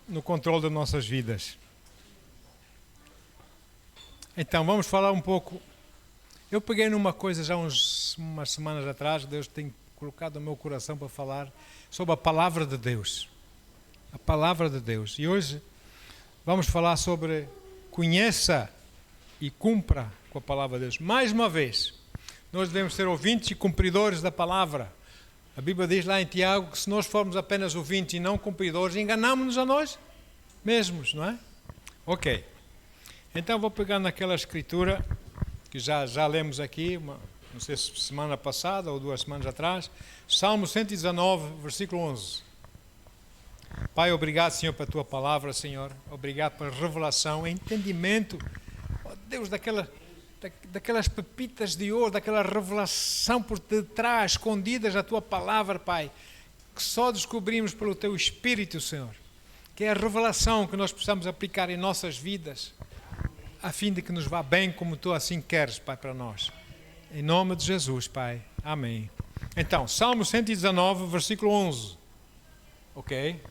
no controle das nossas vidas. Então, vamos falar um pouco. Eu peguei numa coisa já umas semanas atrás, Deus tem colocado no meu coração para falar sobre a palavra de Deus. A palavra de Deus. E hoje vamos falar sobre conheça e cumpra com a palavra de Deus. Mais uma vez, nós devemos ser ouvintes e cumpridores da palavra. A Bíblia diz lá em Tiago que se nós formos apenas ouvintes e não cumpridores, enganamos-nos a nós mesmos, não é? Ok. Então vou pegar naquela escritura que já lemos aqui, não sei se semana passada ou 2 semanas atrás, Salmo 119, versículo 11. Pai, obrigado, Senhor, pela Tua palavra, Senhor. Obrigado pela revelação, entendimento, oh Deus, daquelas pepitas de ouro, daquela revelação por detrás, escondidas da Tua palavra, Pai, que só descobrimos pelo Teu Espírito, Senhor, que é a revelação que nós precisamos aplicar em nossas vidas, a fim de que nos vá bem como Tu assim queres, Pai, para nós. Em nome de Jesus, Pai. Amém. Então, Salmo 119, versículo 11. Ok?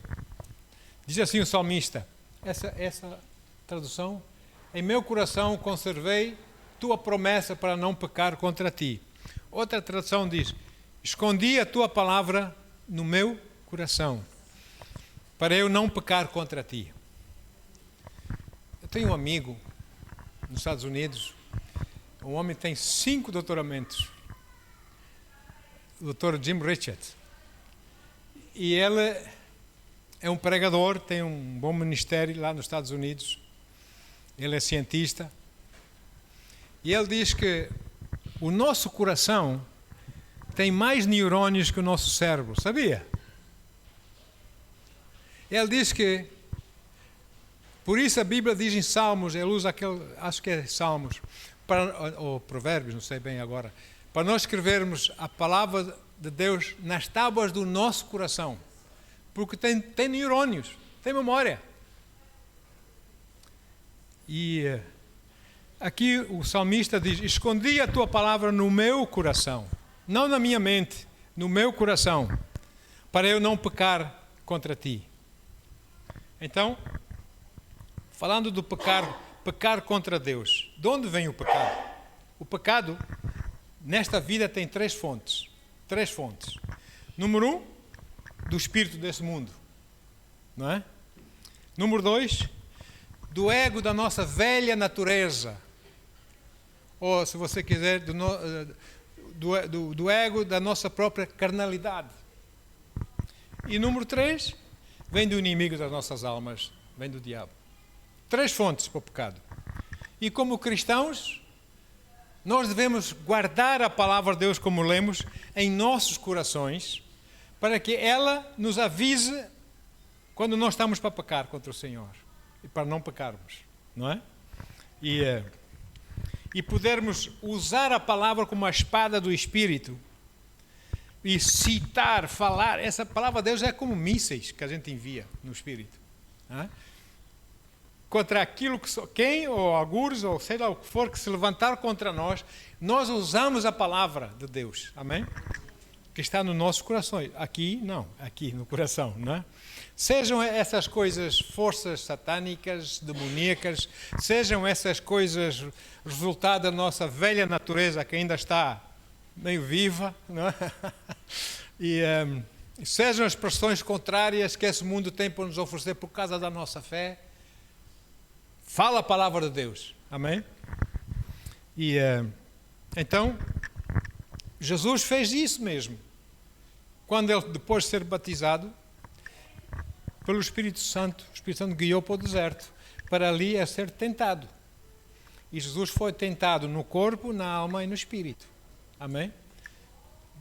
Diz assim o salmista, essa tradução: em meu coração conservei Tua promessa para não pecar contra Ti. Outra tradução diz, escondi a Tua palavra no meu coração, para eu não pecar contra Ti. Eu tenho um amigo nos Estados Unidos, um homem que tem 5 doutoramentos, o Dr. Jim Richards. E ele é um pregador, tem um bom ministério lá nos Estados Unidos. Ele é cientista. E ele diz que o nosso coração tem mais neurônios que o nosso cérebro, sabia? Ele diz que, por isso a Bíblia diz em Salmos, ele usa aquele, acho que é Salmos, ou Provérbios, não sei bem agora, para nós escrevermos a palavra de Deus nas tábuas do nosso coração, porque tem neurônios, tem memória. E aqui o salmista diz, escondi a Tua palavra no meu coração, não na minha mente, no meu coração, para eu não pecar contra Ti. Então, falando do pecar contra Deus, de onde vem o pecado? O pecado, nesta vida, tem 3 fontes. 3 fontes. Número 1, do espírito desse mundo, não é? Número 2, do ego da nossa velha natureza. Ou, se você quiser, do ego da nossa própria carnalidade. E número 3, vem do inimigo das nossas almas, vem do diabo. 3 fontes para o pecado. E como cristãos, nós devemos guardar a palavra de Deus, como lemos, em nossos corações, para que ela nos avise quando nós estamos para pecar contra o Senhor. E para não pecarmos, não é? E podermos usar a palavra como a espada do Espírito e citar, falar. Essa palavra de Deus é como mísseis que a gente envia no Espírito, não é? Contra aquilo que quem, ou algures, ou sei lá o que for, que se levantar contra nós, nós usamos a palavra de Deus, amém? Que está no nosso coração. Aqui, não, aqui no coração, não é? Sejam essas coisas forças satânicas, demoníacas, sejam essas coisas resultado da nossa velha natureza que ainda está meio viva, não é? E sejam as pressões contrárias que esse mundo tem para nos oferecer por causa da nossa fé. Fala a palavra de Deus, amém? E então, Jesus fez isso mesmo. Quando ele, depois de ser batizado pelo Espírito Santo, o Espírito Santo guiou para o deserto, para ali a ser tentado. E Jesus foi tentado no corpo, na alma e no espírito, amém?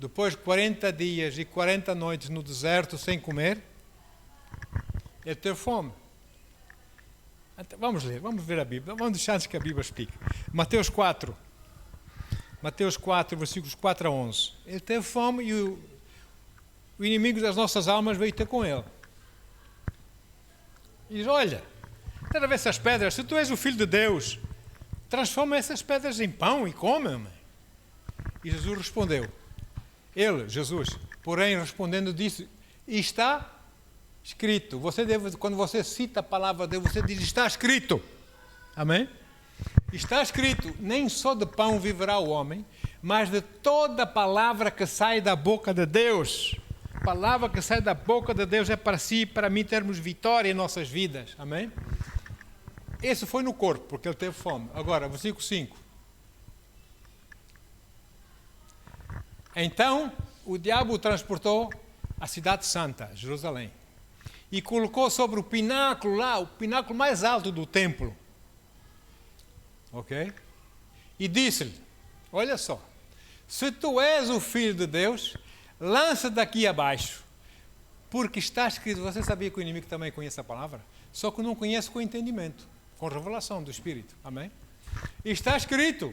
Depois de 40 dias e 40 noites no deserto sem comer, ele teve fome. Vamos ler, vamos ver a Bíblia, vamos deixar antes que a Bíblia explique. Mateus 4, versículos 4 a 11. Ele teve fome e o inimigo das nossas almas veio ter com ele. E diz, olha, estás a ver essas pedras? Se tu és o Filho de Deus, transforma essas pedras em pão e come. E Jesus respondeu. Ele, Jesus, porém respondendo disse, está Escrito. Quando você cita a palavra de Deus, você diz, está escrito. Amém? Está escrito, nem só de pão viverá o homem, mas de toda palavra que sai da boca de Deus. A palavra que sai da boca de Deus é para si e para mim termos vitória em nossas vidas. Amém? Esse foi no corpo, porque ele teve fome. Agora, versículo 5. Então, o diabo o transportou à cidade santa, Jerusalém, e colocou sobre o pináculo lá, o pináculo mais alto do templo. Ok? E disse-lhe, olha só, se tu és o Filho de Deus, lança daqui abaixo, porque está escrito. Você sabia que o inimigo também conhece a palavra? Só que não conhece com entendimento, com revelação do Espírito. Amém? E está escrito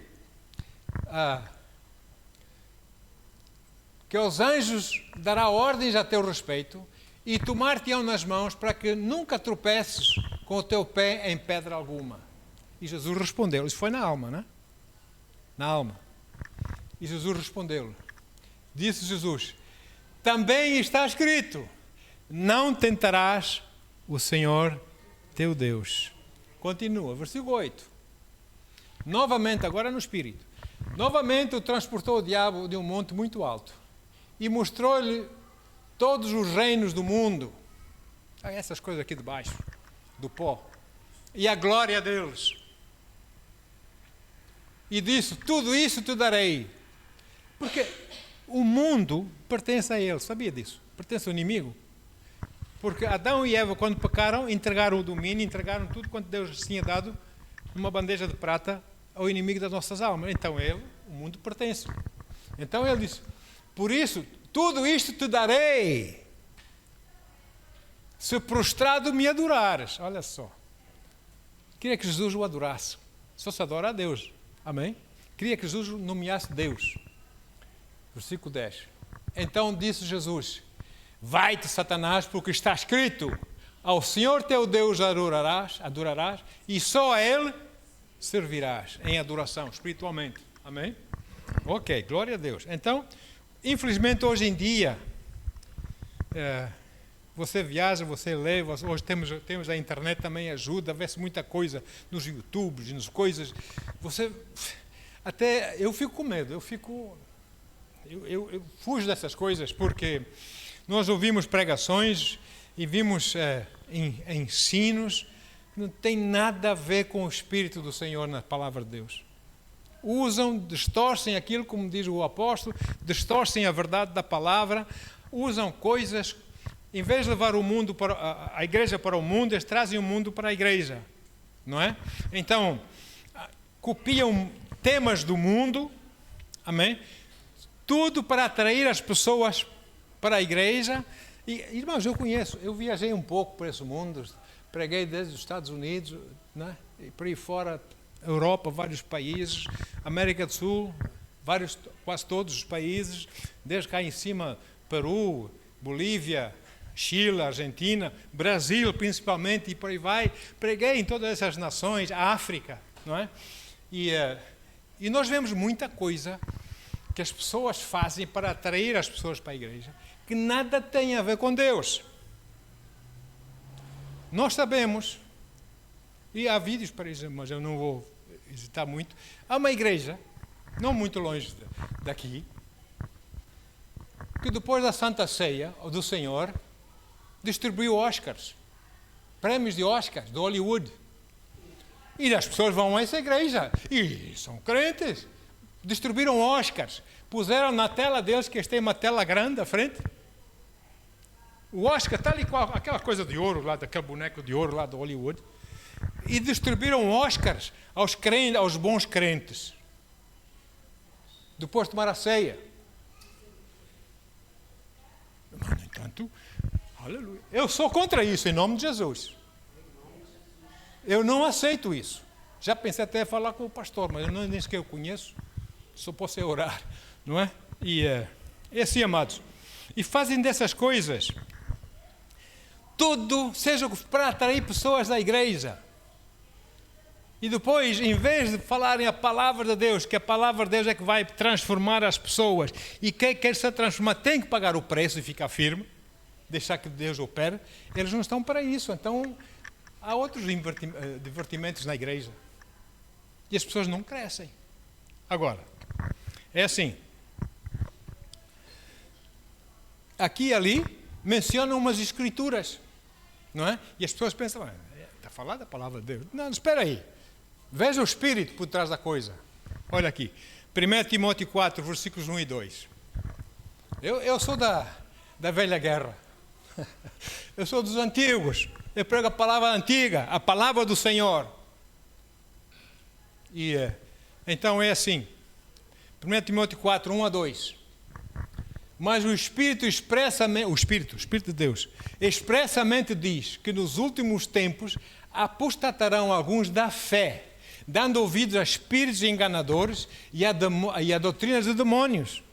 que aos anjos dará ordens a teu respeito e tomar-te-ão nas mãos para que nunca tropeces com o teu pé em pedra alguma. E Jesus respondeu, isso foi na alma, né? Na alma. E Jesus respondeu-lhe, disse Jesus, também está escrito, não tentarás o Senhor teu Deus. Continua, versículo 8. Novamente, agora no Espírito, novamente o transportou o diabo de um monte muito alto e mostrou-lhe todos os reinos do mundo, essas coisas aqui de baixo, do pó, e a glória deles. E disse, tudo isso te darei. Porque o mundo pertence a ele, sabia disso? Pertence ao inimigo. Porque Adão e Eva, quando pecaram, entregaram o domínio, entregaram tudo quanto Deus lhes tinha dado numa bandeja de prata ao inimigo das nossas almas. Então ele, o mundo pertence. Então ele disse, por isso, tudo isto te darei, se prostrado me adorares. Olha só. Queria que Jesus o adorasse. Só se adora a Deus. Amém? Queria que Jesus nomeasse Deus. Versículo 10. Então disse Jesus, vai-te, Satanás, porque está escrito, ao Senhor teu Deus adorarás, e só a Ele servirás em adoração, espiritualmente. Amém? Ok, glória a Deus. Então, infelizmente hoje em dia, você viaja, você lê, hoje temos a internet também ajuda, vê-se muita coisa nos YouTubes, nas coisas. Eu fico com medo, eu fujo dessas coisas, porque nós ouvimos pregações e vimos ensinos que não tem nada a ver com o Espírito do Senhor na palavra de Deus. Distorcem aquilo, como diz o apóstolo, distorcem a verdade da palavra, usam coisas. Em vez de levar o mundo a igreja para o mundo, eles trazem o mundo para a igreja, não é? Então, copiam temas do mundo, amém? Tudo para atrair as pessoas para a igreja. E, irmãos, eu viajei um pouco por esse mundo, preguei desde os Estados Unidos, né? E por aí fora, Europa, vários países, América do Sul, quase todos os países, desde cá em cima, Peru, Bolívia, Chile, Argentina, Brasil principalmente, e por aí vai. Preguei em todas essas nações, África, não é? E nós vemos muita coisa que as pessoas fazem para atrair as pessoas para a igreja, que nada tem a ver com Deus. Nós sabemos, e há vídeos para isso, mas eu não vou hesitar muito, há uma igreja, não muito longe daqui, que depois da Santa Ceia do Senhor, distribuiu Oscars, prémios de Oscars, de Hollywood. E as pessoas vão a essa igreja, e são crentes. Distribuíram Oscars, puseram na tela deles, que eles têm uma tela grande à frente. O Oscar está ali com aquela coisa de ouro lá, daquele boneco de ouro lá do Hollywood. E distribuíram Oscars aos crentes, aos bons crentes. Depois de tomar a ceia. Mas, no entanto, aleluia. Eu sou contra isso, em nome de Jesus. Eu não aceito isso. Já pensei até falar com o pastor, mas eu nem sequer o conheço. Só posso orar, não é? E assim, amados. E fazem dessas coisas tudo, seja para atrair pessoas da igreja. E depois, em vez de falarem a palavra de Deus, que a palavra de Deus é que vai transformar as pessoas, e quem quer se transformar tem que pagar o preço e ficar firme, deixar que Deus opere, eles não estão para isso. Então, há outros divertimentos na igreja. E as pessoas não crescem. Agora, é assim. Aqui e ali mencionam umas escrituras, não é? E as pessoas pensam, está falando da palavra de Deus. Não, espera aí. Veja o espírito por trás da coisa. Olha aqui. 1 Timóteo 4, versículos 1 e 2. Eu sou da velha guerra. Eu sou dos antigos. Eu prego a palavra antiga, a palavra do Senhor. E então é assim. 1 Timóteo 4, 1 a 2. Mas o Espírito expressamente, o Espírito de Deus, expressamente diz que nos últimos tempos apostatarão alguns da fé, dando ouvidos a espíritos enganadores e a doutrinas de demónios.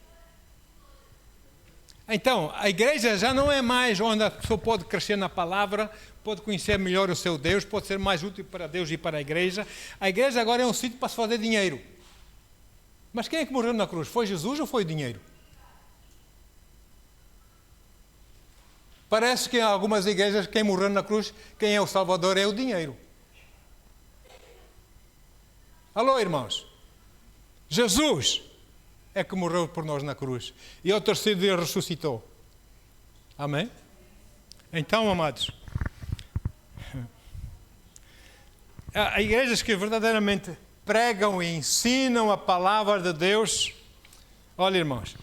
Então, a igreja já não é mais onde a pessoa pode crescer na palavra, pode conhecer melhor o seu Deus, pode ser mais útil para Deus e para a igreja. A igreja agora é um sítio para se fazer dinheiro. Mas quem é que morreu na cruz? Foi Jesus ou foi o dinheiro? Parece que em algumas igrejas quem morreu na cruz, quem é o Salvador é o dinheiro. Alô, irmãos? Jesus é que morreu por nós na cruz. E ao terceiro dia ressuscitou. Amém? Então, amados, há igrejas que verdadeiramente pregam e ensinam a palavra de Deus. Olha, irmãos,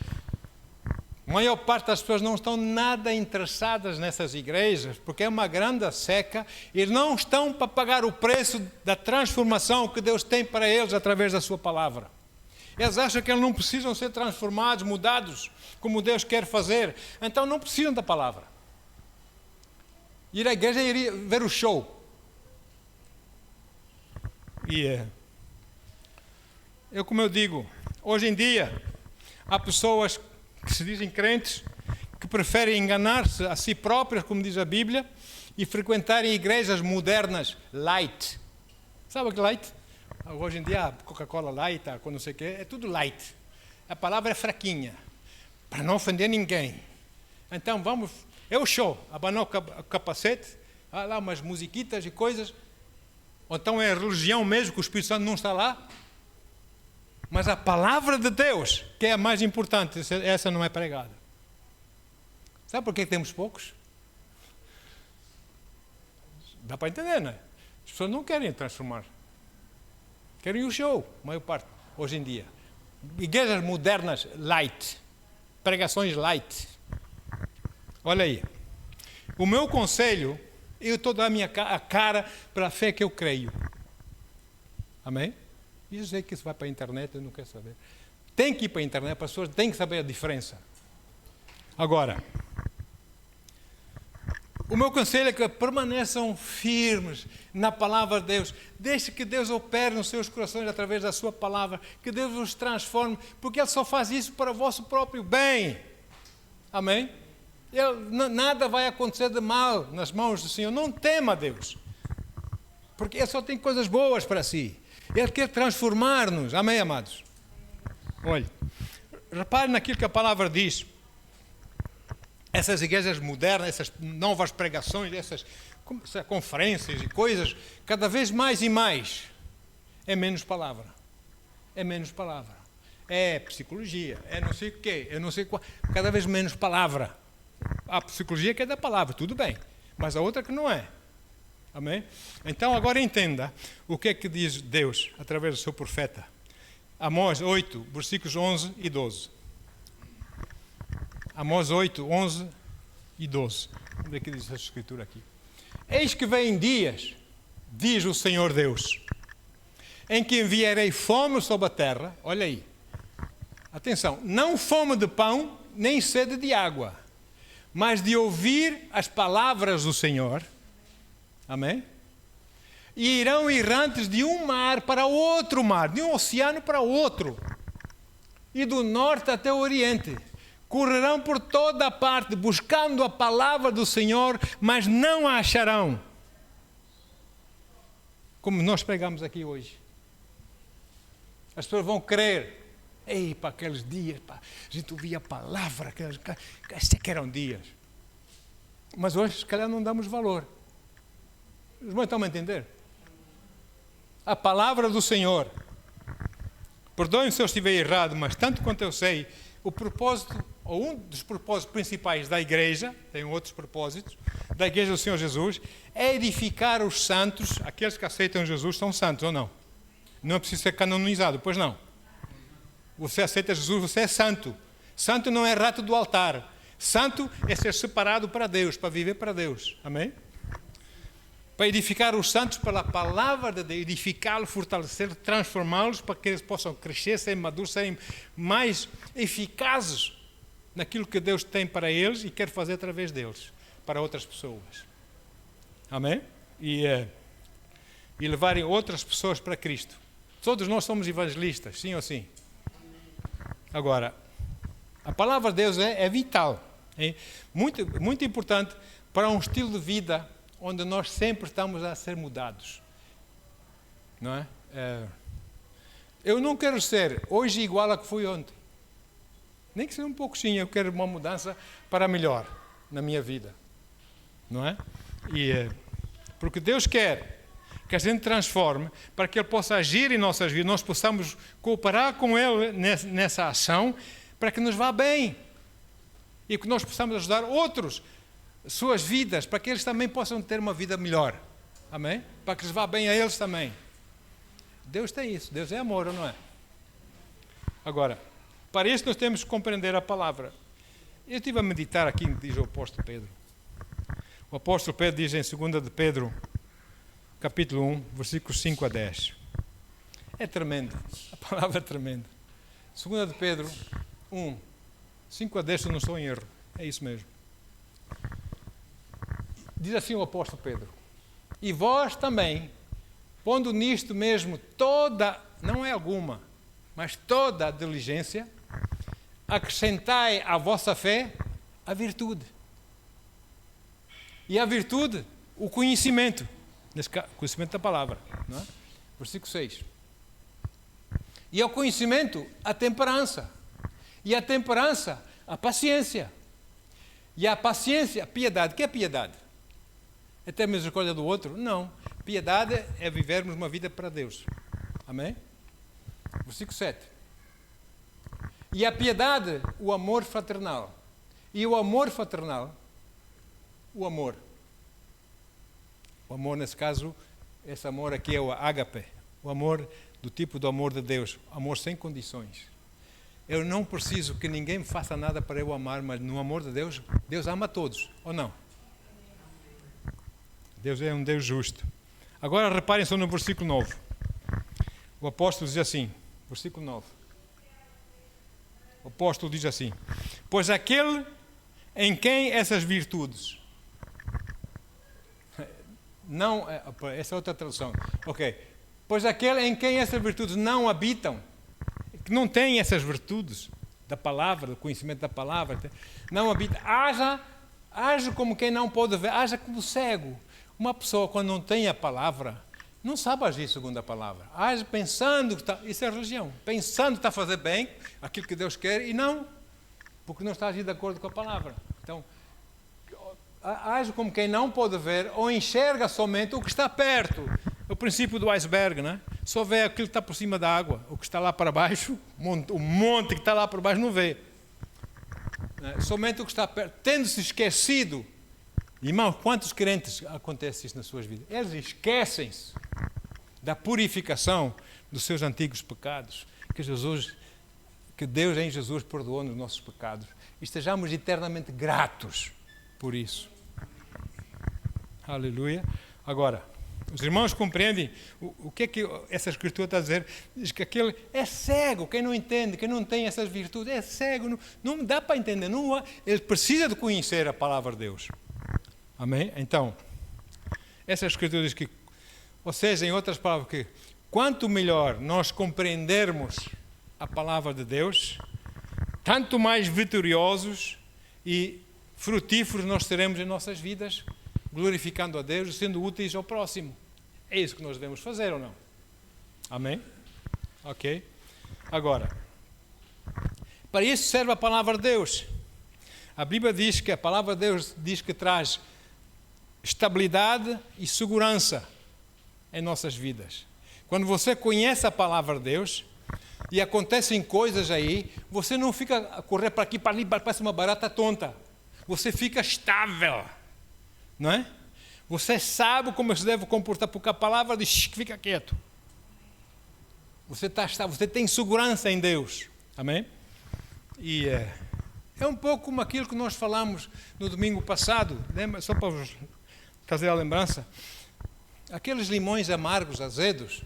a maior parte das pessoas não estão nada interessadas nessas igrejas, porque é uma grande seca, e não estão para pagar o preço da transformação que Deus tem para eles através da sua palavra. Eles acham que eles não precisam ser transformados, mudados, como Deus quer fazer. Então não precisam da palavra. Ir à igreja é ir ver o show. E como eu digo, hoje em dia, há pessoas que se dizem crentes, que preferem enganar-se a si próprias, como diz a Bíblia, e frequentarem igrejas modernas, light. Sabe o que é light? Hoje em dia, a Coca-Cola light, a não sei o quê, é tudo light. A palavra é fraquinha, para não ofender ninguém. Então vamos, é o show, abanar o capacete, há lá umas musiquitas e coisas, ou então é a religião mesmo, que o Espírito Santo não está lá. Mas a palavra de Deus, que é a mais importante, essa não é pregada. Sabe por que temos poucos? Dá para entender, não é? As pessoas não querem transformar. Querem o show, a maior parte, hoje em dia. Igrejas modernas, light. Pregações light. Olha aí. O meu conselho, eu estou dando a cara para a fé que eu creio. Amém? E eu sei que isso vai para a internet, eu não quero saber. Tem que ir para a internet, as pessoas têm que saber a diferença. Agora, o meu conselho é que permaneçam firmes na palavra de Deus. Deixe que Deus opere nos seus corações através da sua palavra. Que Deus os transforme, porque Ele só faz isso para o vosso próprio bem. Amém? Nada vai acontecer de mal nas mãos do Senhor. Não tema Deus, porque Ele só tem coisas boas para si. Ele quer transformar-nos. Amém, amados? Olhe, repare naquilo que a palavra diz. Essas igrejas modernas, essas novas pregações, essas conferências e coisas, cada vez mais e mais, é menos palavra. É menos palavra. É psicologia, é não sei o quê, é não sei qual. Cada vez menos palavra. A psicologia que é da palavra, tudo bem. Mas a outra que não é. Amém? Então agora entenda o que é que diz Deus através do seu profeta. Amós 8, versículos 11 e 12. Amós 8, 11 e 12. Vamos ver o que diz essa escritura aqui. Eis que vêm dias, diz o Senhor Deus, em que enviarei fome sobre a terra. Olha aí. Atenção. Não fome de pão, nem sede de água, mas de ouvir as palavras do Senhor. Amém? E irão errantes de um mar para outro mar, de um oceano para outro, e do norte até o oriente. Correrão por toda a parte, buscando a palavra do Senhor, mas não a acharão. Como nós pregamos aqui hoje. As pessoas vão crer. Ei, para aqueles dias, a gente ouvia a palavra, esses que eram dias. Mas hoje, se calhar, não damos valor. Os irmãos estão a entender? A palavra do Senhor. Perdoem se eu estiver errado, mas tanto quanto eu sei, o propósito, ou um dos propósitos principais da igreja, tem outros propósitos, da igreja do Senhor Jesus, é edificar os santos. Aqueles que aceitam Jesus são santos ou não? Não é preciso ser canonizado, pois não. Você aceita Jesus, você é santo. Santo não é rato do altar. Santo é ser separado para Deus, para viver para Deus. Amém? Para edificar os santos pela palavra de Deus, edificá-los, fortalecer, transformá-los para que eles possam crescer, serem maduros, serem mais eficazes naquilo que Deus tem para eles e quer fazer através deles, para outras pessoas. Amém? E levarem outras pessoas para Cristo. Todos nós somos evangelistas, sim ou sim? Agora, a palavra de Deus é vital, é muito, muito importante para um estilo de vida onde nós sempre estamos a ser mudados. Não é? Eu não quero ser hoje igual a que fui ontem. Nem que seja um pouquinho, eu quero uma mudança para melhor na minha vida. Não é? Porque Deus quer que a gente transforme para que Ele possa agir em nossas vidas, nós possamos cooperar com Ele nessa ação para que nos vá bem e que nós possamos ajudar outros, suas vidas, para que eles também possam ter uma vida melhor. Amém? Para que lhes vá bem a eles também. Deus tem isso, Deus é amor, ou não é? Agora, para isso nós temos que compreender a palavra. Eu estive a meditar aqui, diz o apóstolo Pedro. O apóstolo Pedro diz em 2 de Pedro, capítulo 1, versículos 5 a 10. É tremendo, a palavra é tremenda. 2 de Pedro 1, 5 a 10, se eu não estou em erro. É isso mesmo. Diz assim o apóstolo Pedro: e vós também, pondo nisto mesmo toda, não é alguma, mas toda a diligência, acrescentai à vossa fé a virtude. E a virtude, o conhecimento. Conhecimento da palavra. Não é? Versículo 6. E ao conhecimento, a temperança. E a temperança, a paciência. E a paciência, a piedade. O que é piedade? É ter misericórdia do outro? Não. Piedade é vivermos uma vida para Deus. Amém? Versículo 7. E a piedade, o amor fraternal. E o amor fraternal, o amor. O amor, nesse caso, esse amor aqui é o ágape. O amor do tipo do amor de Deus. Amor sem condições. Eu não preciso que ninguém me faça nada para eu amar, mas no amor de Deus, Deus ama a todos, ou não? Deus é um Deus justo. Agora reparem só no versículo 9. O apóstolo diz assim, versículo 9. O apóstolo diz assim: pois aquele em quem essas virtudes... Não, essa é outra tradução. Ok. Pois aquele em quem essas virtudes não habitam, que não tem essas virtudes da palavra, do conhecimento da palavra, não habita, haja como quem não pode ver, haja como cego. Uma pessoa, quando não tem a palavra, não sabe agir segundo a palavra. Age pensando que está, isso é religião, pensando que está a fazer bem aquilo que Deus quer e não, porque não está a agir de acordo com a palavra. Então, age como quem não pode ver ou enxerga somente o que está perto. É o princípio do iceberg, né? Só vê aquilo que está por cima da água. O que está lá para baixo, o monte que está lá por baixo não vê. Somente o que está perto. Tendo-se esquecido, irmãos, quantos crentes acontece isso nas suas vidas? Eles esquecem-se da purificação dos seus antigos pecados. Que Deus em Jesus perdoou nos nossos pecados. E estejamos eternamente gratos por isso. Aleluia. Agora, os irmãos compreendem o que é que essa escritura está a dizer? Diz que aquele é cego, quem não entende, quem não tem essas virtudes, é cego, não dá para entender, ele precisa de conhecer a palavra de Deus. Amém? Então, essa escritura diz que, ou seja, em outras palavras, que quanto melhor nós compreendermos a palavra de Deus, tanto mais vitoriosos e frutíferos nós seremos em nossas vidas, glorificando a Deus e sendo úteis ao próximo. É isso que nós devemos fazer, ou não? Amém? Ok. Agora, para isso serve a palavra de Deus. A Bíblia diz que a palavra de Deus diz que traz estabilidade e segurança em nossas vidas. Quando você conhece a palavra de Deus e acontecem coisas aí, você não fica a correr para aqui, para ali, parece uma barata tonta. Você fica estável, não é? Você sabe como se deve comportar, porque a palavra diz que fica quieto. Você está estável, você tem segurança em Deus. Amém? E é um pouco como aquilo que nós falamos no domingo passado, lembra? Só para vos trazer a lembrança. Aqueles limões amargos, azedos.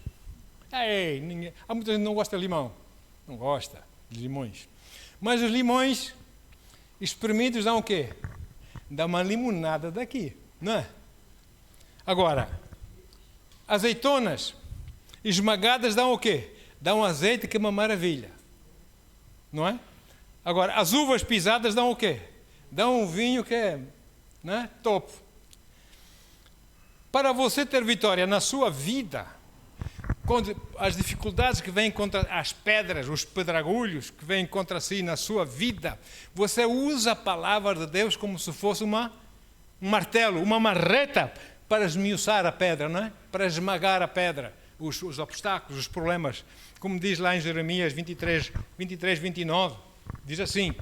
Há muita gente que não gosta de limão. Não gosta de limões. Mas os limões espremidos dão o quê? Dá uma limonada daqui, não é? Agora, azeitonas esmagadas dão o quê? Dão azeite, que é uma maravilha, não é? Agora, as uvas pisadas dão o quê? Dão um vinho que é, não é? Topo. Para você ter vitória na sua vida, contra as dificuldades que vêm contra as pedras, os pedregulhos que vêm contra si na sua vida, você usa a palavra de Deus como se fosse um martelo, uma marreta para esmiuçar a pedra, não é? Para esmagar a pedra, os obstáculos, os problemas. Como diz lá em Jeremias 23, 29, diz assim,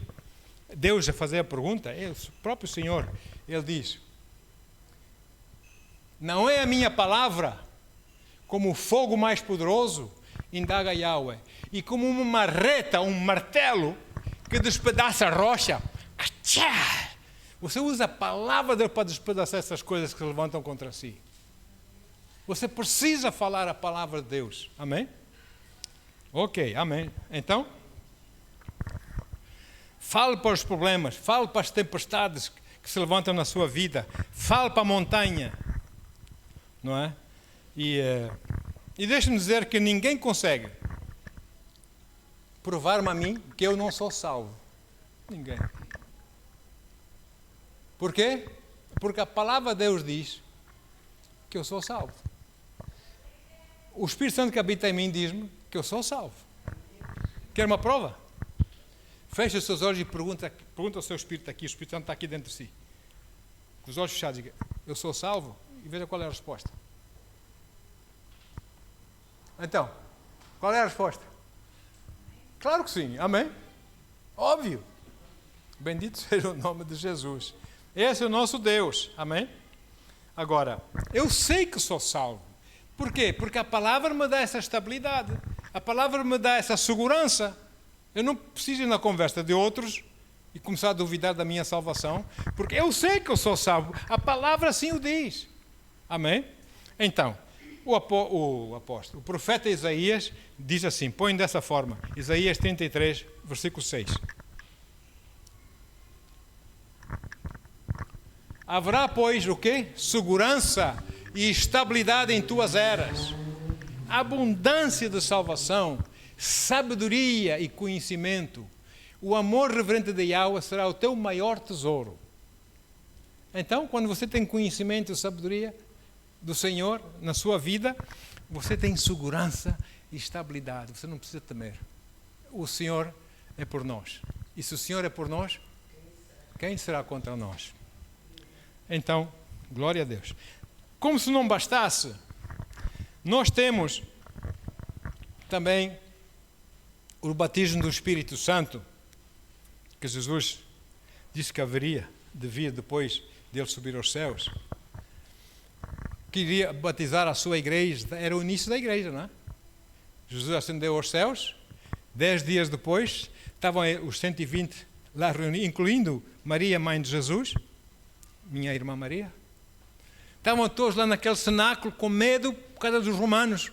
Deus a fazer a pergunta, o próprio Senhor, Ele diz, não é a minha palavra como o fogo mais poderoso, indaga Yahweh, e como uma marreta, um martelo, que despedaça a rocha. Você usa a palavra de Deus para despedaçar essas coisas que se levantam contra si. Você precisa falar a palavra de Deus. Amém? Ok, amém. Então, fale para os problemas, fale para as tempestades que se levantam na sua vida, fale para a montanha. Não é? E deixe-me dizer que ninguém consegue provar-me a mim que eu não sou salvo. Ninguém. Por quê? Porque a palavra de Deus diz que eu sou salvo. O Espírito Santo que habita em mim diz-me que eu sou salvo. Quer uma prova? Feche os seus olhos e pergunta ao seu Espírito aqui, o Espírito Santo está aqui dentro de si. Com os olhos fechados, diga, eu sou salvo? E veja qual é a resposta. Então, qual é a resposta? Claro que sim, amém? Óbvio. Bendito seja o nome de Jesus. Esse é o nosso Deus, amém? Agora, eu sei que sou salvo. Por quê? Porque a palavra me dá essa estabilidade. A palavra me dá essa segurança. Eu não preciso ir na conversa de outros e começar a duvidar da minha salvação, porque eu sei que eu sou salvo. A palavra assim o diz. Amém? Então, o profeta Isaías diz assim, põe dessa forma, Isaías 33, versículo 6. Haverá, pois, o quê? Segurança e estabilidade em tuas eras, abundância de salvação, sabedoria e conhecimento. O amor reverente de Yahweh será o teu maior tesouro. Então, quando você tem conhecimento e sabedoria do Senhor na sua vida, você tem segurança e estabilidade. Você não precisa temer. O Senhor é por nós. E se o Senhor é por nós, quem será contra nós? Então, glória a Deus. Como se não bastasse, nós temos também o batismo do Espírito Santo, que Jesus disse que haveria de vir depois de ele subir aos céus. Queria batizar a sua igreja, era o início da igreja, não é? Jesus ascendeu aos céus, 10 dias depois, estavam os 120 lá reunidos, incluindo Maria, mãe de Jesus, minha irmã Maria. Estavam todos lá naquele cenáculo com medo por causa dos romanos,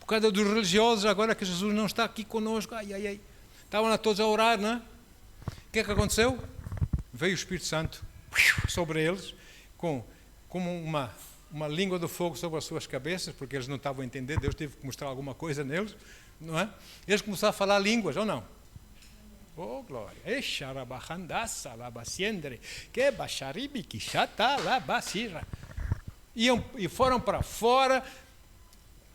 por causa dos religiosos, agora que Jesus não está aqui conosco. Estavam lá todos a orar, não é? O que é que aconteceu? Veio o Espírito Santo sobre eles, como uma língua de fogo sobre as suas cabeças, porque eles não estavam a entender, Deus teve que mostrar alguma coisa neles, não é? Eles começaram a falar línguas, ou não? Oh, glória! E foram para fora.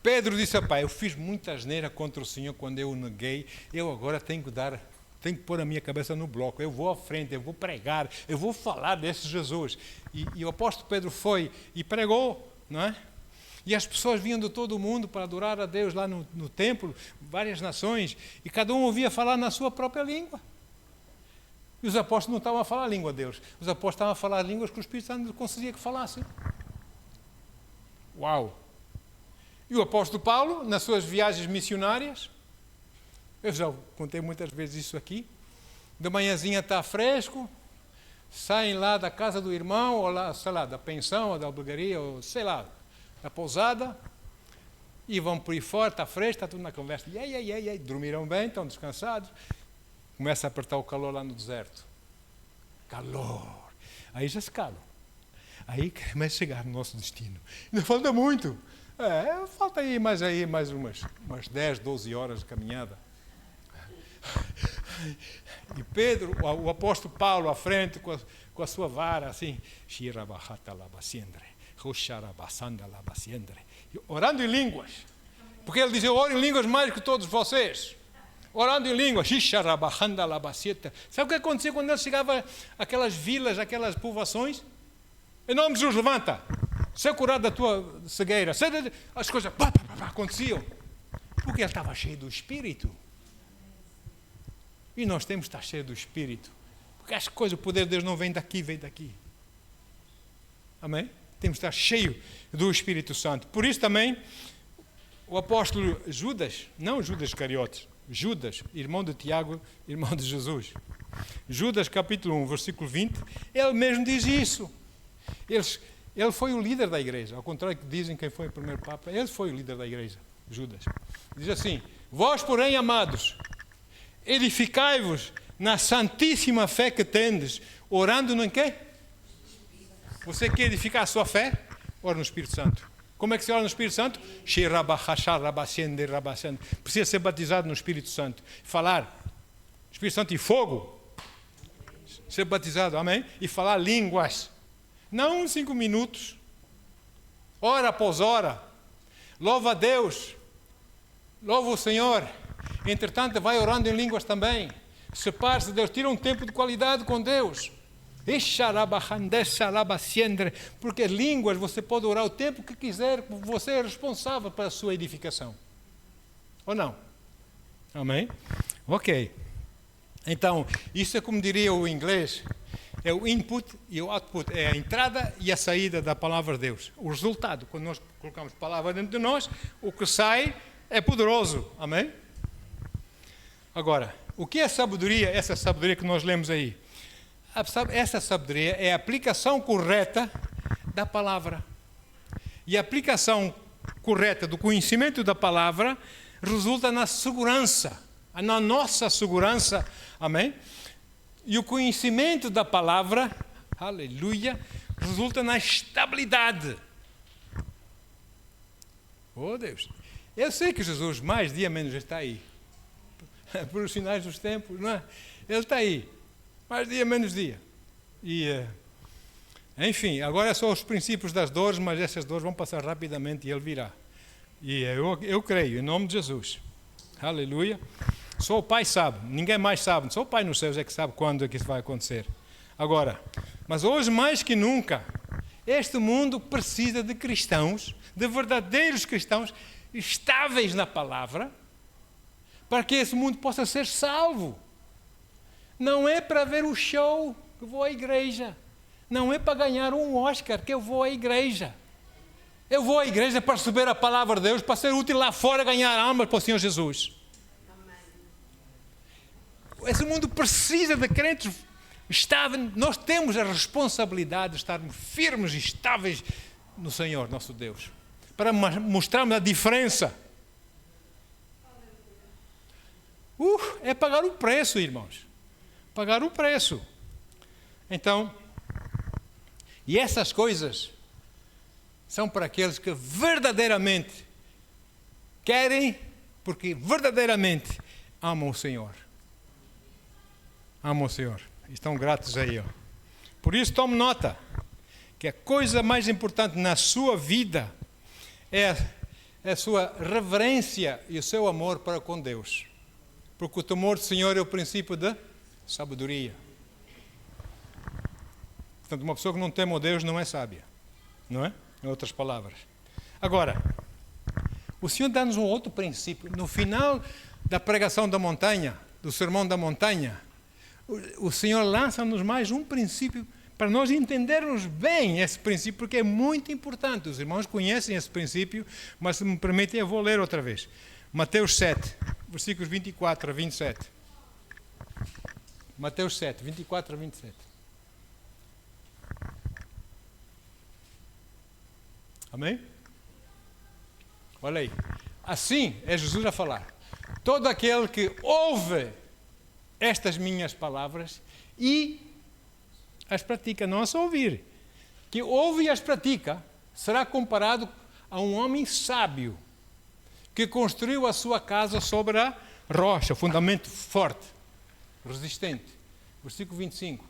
Pedro disse, pai, eu fiz muita asneira contra o Senhor quando eu o neguei, eu agora tenho que dar tenho que pôr a minha cabeça no bloco, eu vou à frente, eu vou pregar, eu vou falar desse Jesus. E o apóstolo Pedro foi e pregou, não é? E as pessoas vinham de todo o mundo para adorar a Deus lá no templo, várias nações, e cada um ouvia falar na sua própria língua. E os apóstolos não estavam a falar a língua deles, os apóstolos estavam a falar línguas que o Espírito Santo conseguia que falassem. Uau! E o apóstolo Paulo, nas suas viagens missionárias, eu já contei muitas vezes isso aqui, de manhãzinha está fresco, saem lá da casa do irmão, ou lá, sei lá, da pensão, ou da albergaria, ou sei lá, da pousada, e vão por aí fora, está fresco, está tudo na conversa, e aí, dormiram bem, estão descansados, começa a apertar o calor lá no deserto. Calor! Aí já se calam. Aí começa a chegar no nosso destino. Ainda falta muito. Falta aí mais umas 10, 12 horas de caminhada. E Pedro, o apóstolo Paulo, à frente, com a sua vara, assim, orando em línguas. Porque ele diz, eu oro em línguas mais que todos vocês. Orando em línguas. Sabe o que acontecia quando ele chegava àquelas vilas, aquelas povoações? Em nome de Jesus, levanta. Ser curado da tua cegueira. As coisas aconteciam. Porque ele estava cheio do Espírito. E nós temos que estar cheios do Espírito. Porque as coisas, o poder de Deus não vem daqui, vem daqui. Amém? Temos que estar cheios do Espírito Santo. Por isso também, o apóstolo Judas, não Judas Iscariotes, Judas, irmão de Tiago, irmão de Jesus. Judas, capítulo 1, versículo 20, ele mesmo diz isso. Ele foi o líder da igreja, ao contrário que dizem quem foi o primeiro Papa, ele foi o líder da igreja, Judas. Diz assim, vós, porém, amados, edificai-vos na santíssima fé que tendes, orando no quê? Você quer edificar a sua fé? Ora no Espírito Santo. Como é que se ora no Espírito Santo? Precisa ser batizado no Espírito Santo. Falar Espírito Santo e fogo. Ser batizado, amém? E falar línguas. Não 5 minutos. Hora após hora. Louva a Deus. Louva o Senhor. Entretanto, vai orando em línguas também. Separe-se de Deus. Tira um tempo de qualidade com Deus. Porque línguas você pode orar o tempo que quiser. Você é responsável pela sua edificação. Ou não? Amém? Ok. Então, isso é como diria o inglês. É o input e o output. É a entrada e a saída da palavra de Deus. O resultado, quando nós colocamos a palavra dentro de nós, o que sai é poderoso. Amém? Agora, o que é sabedoria? Essa sabedoria que nós lemos aí. Essa sabedoria é a aplicação correta da palavra. E a aplicação correta do conhecimento da palavra resulta na segurança, na nossa segurança. Amém? E o conhecimento da palavra, aleluia, resulta na estabilidade. Oh Deus, eu sei que Jesus mais dia menos está aí. Por os sinais dos tempos, não é? Ele está aí. Mais dia, menos dia. E, enfim, agora são os princípios das dores, mas essas dores vão passar rapidamente e Ele virá. E eu creio, em nome de Jesus. Aleluia. Só o Pai sabe, ninguém mais sabe. Só o Pai nos céus é que sabe quando é que isso vai acontecer. Agora, mas hoje mais que nunca, este mundo precisa de cristãos, de verdadeiros cristãos, estáveis na palavra, para que esse mundo possa ser salvo. Não é para ver o show que eu vou à igreja. Não é para ganhar um Oscar que eu vou à igreja. Eu vou à igreja para receber a palavra de Deus, para ser útil lá fora, ganhar almas para o Senhor Jesus. Amém. Esse mundo precisa de crentes estáveis. Nós temos a responsabilidade de estarmos firmes e estáveis no Senhor, nosso Deus, para mostrarmos a diferença. É pagar o preço, irmãos. Pagar o preço. Então, e essas coisas são para aqueles que verdadeiramente querem, porque verdadeiramente amam o Senhor. Amam o Senhor. Estão gratos a Ele. Por isso, tome nota que a coisa mais importante na sua vida é a sua reverência e o seu amor para com Deus. Porque o temor do Senhor é o princípio da sabedoria. Portanto, uma pessoa que não teme a Deus não é sábia. Não é? Em outras palavras. Agora, o Senhor dá-nos um outro princípio. No final da pregação da montanha, do sermão da montanha, o Senhor lança-nos mais um princípio para nós entendermos bem esse princípio, porque é muito importante. Os irmãos conhecem esse princípio, mas se me permitem eu vou ler outra vez. Mateus 7, versículos 24 a 27. Mateus 7, 24 a 27. Amém? Olha aí. Assim é Jesus a falar. Todo aquele que ouve estas minhas palavras e as pratica, não é só ouvir, que ouve e as pratica, será comparado a um homem sábio que construiu a sua casa sobre a rocha, fundamento forte, resistente. Versículo 25.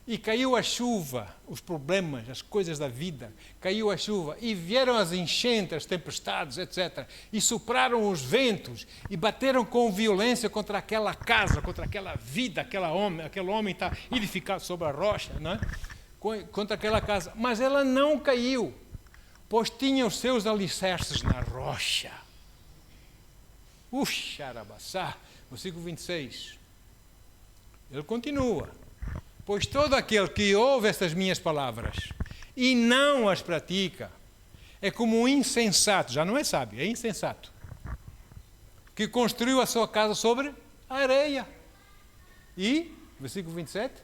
E caiu a chuva, os problemas, as coisas da vida, caiu a chuva, e vieram as enchentes, as tempestades, etc. E sopraram os ventos, e bateram com violência contra aquela casa, contra aquela vida, aquele homem está edificado sobre a rocha, não é? Contra aquela casa. Mas ela não caiu, pois tinha os seus alicerces na rocha. Xarabassá, versículo 26. Ele continua. Pois todo aquele que ouve estas minhas palavras e não as pratica é como um insensato, já não é sábio, é insensato, que construiu a sua casa sobre a areia. E, versículo 27,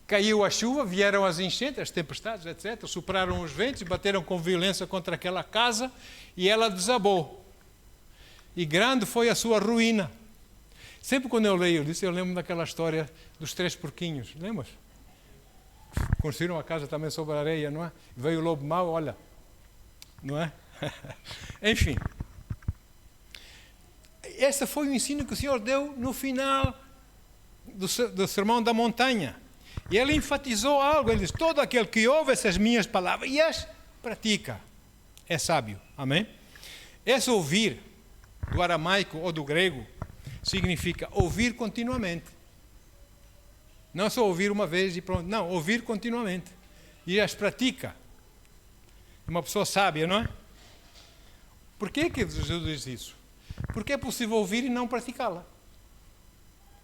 caiu a chuva, vieram as enchentes, as tempestades, etc. Sopraram os ventos, bateram com violência contra aquela casa e ela desabou. E grande foi a sua ruína. Sempre quando eu leio isso, eu lembro daquela história dos 3 porquinhos. Lembras? Construíram a casa também sobre a areia, não é? Veio o lobo mau, olha. Não é? Enfim. Esse foi o ensino que o Senhor deu no final do sermão da montanha. E ele enfatizou algo. Ele disse, todo aquele que ouve essas minhas palavras e as pratica é sábio. Amém? Esse ouvir, do aramaico ou do grego, significa ouvir continuamente. Não só ouvir uma vez e pronto. Não, ouvir continuamente. E as pratica. Uma pessoa sábia, não é? Por que Jesus diz isso? Porque é possível ouvir e não praticá-la.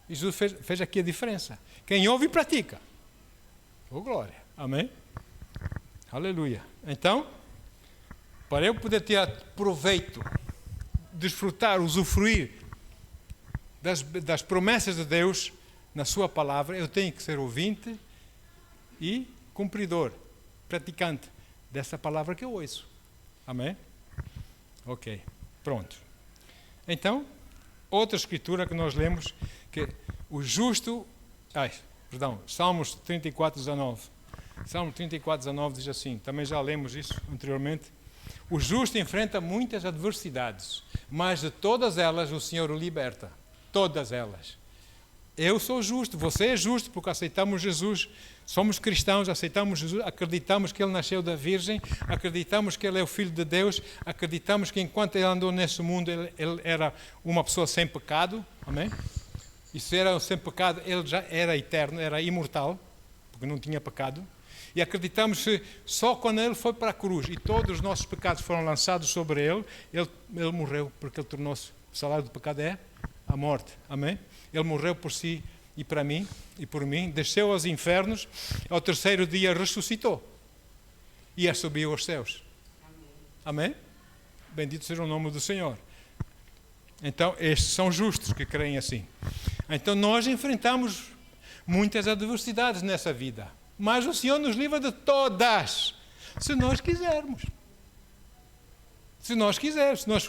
Jesus fez aqui a diferença. Quem ouve, pratica. Oh, glória. Amém? Aleluia. Então, para eu poder ter proveito, desfrutar, usufruir das promessas de Deus na sua palavra, eu tenho que ser ouvinte e cumpridor, praticante dessa palavra que eu ouço. Amém? Ok, pronto. Então, outra escritura que nós lemos, que o justo... Salmos 34, 19. Salmo 34, 19 diz assim, também já lemos isso anteriormente. O justo enfrenta muitas adversidades, mas de todas elas o Senhor o liberta. Todas elas. Eu sou justo, você é justo, porque aceitamos Jesus, somos cristãos, aceitamos Jesus, acreditamos que Ele nasceu da Virgem, acreditamos que Ele é o Filho de Deus, acreditamos que enquanto Ele andou nesse mundo, Ele era uma pessoa sem pecado, amém? E se era sem pecado, Ele já era eterno, era imortal, porque não tinha pecado. E acreditamos que só quando Ele foi para a cruz e todos os nossos pecados foram lançados sobre Ele, Ele morreu, porque Ele tornou-se, o salário do pecado é a morte, amém? Ele morreu por si e para mim e por mim, desceu aos infernos, ao terceiro dia ressuscitou e subiu aos céus. Amém? Bendito seja o nome do Senhor. Então, estes são justos que creem assim. Então, nós enfrentamos muitas adversidades nessa vida, mas o Senhor nos livra de todas, se nós quisermos. Se nós quisermos, se nós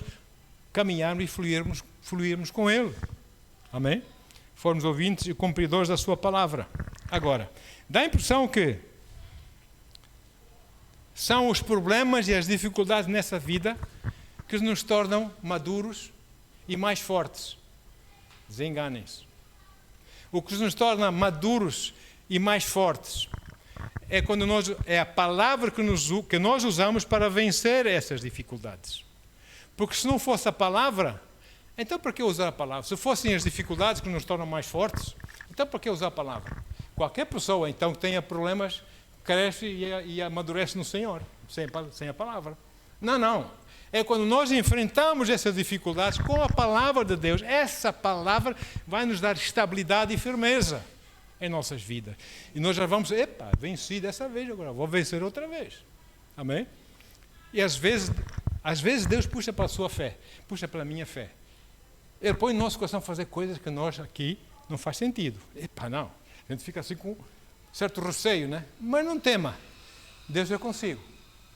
caminharmos e fluirmos com Ele. Amém? Formos ouvintes e cumpridores da sua palavra. Agora, dá a impressão que são os problemas e as dificuldades nessa vida que nos tornam maduros e mais fortes. Desenganem-se. O que nos torna maduros e mais fortes é quando é a palavra que nós usamos para vencer essas dificuldades. Porque se não fosse a palavra, então para que usar a palavra? Se fossem as dificuldades que nos tornam mais fortes, então para que usar a palavra? Qualquer pessoa, então, que tenha problemas, cresce e amadurece no Senhor, sem a palavra. Não. É quando nós enfrentamos essas dificuldades com a palavra de Deus, essa palavra vai nos dar estabilidade e firmeza em nossas vidas. E nós já vamos, venci dessa vez, agora vou vencer outra vez. Amém? E às vezes Deus puxa para a sua fé, puxa para a minha fé. Ele põe no nosso coração a fazer coisas que nós aqui não faz sentido. Não. A gente fica assim com certo receio, né? Mas não tema. Deus eu consigo.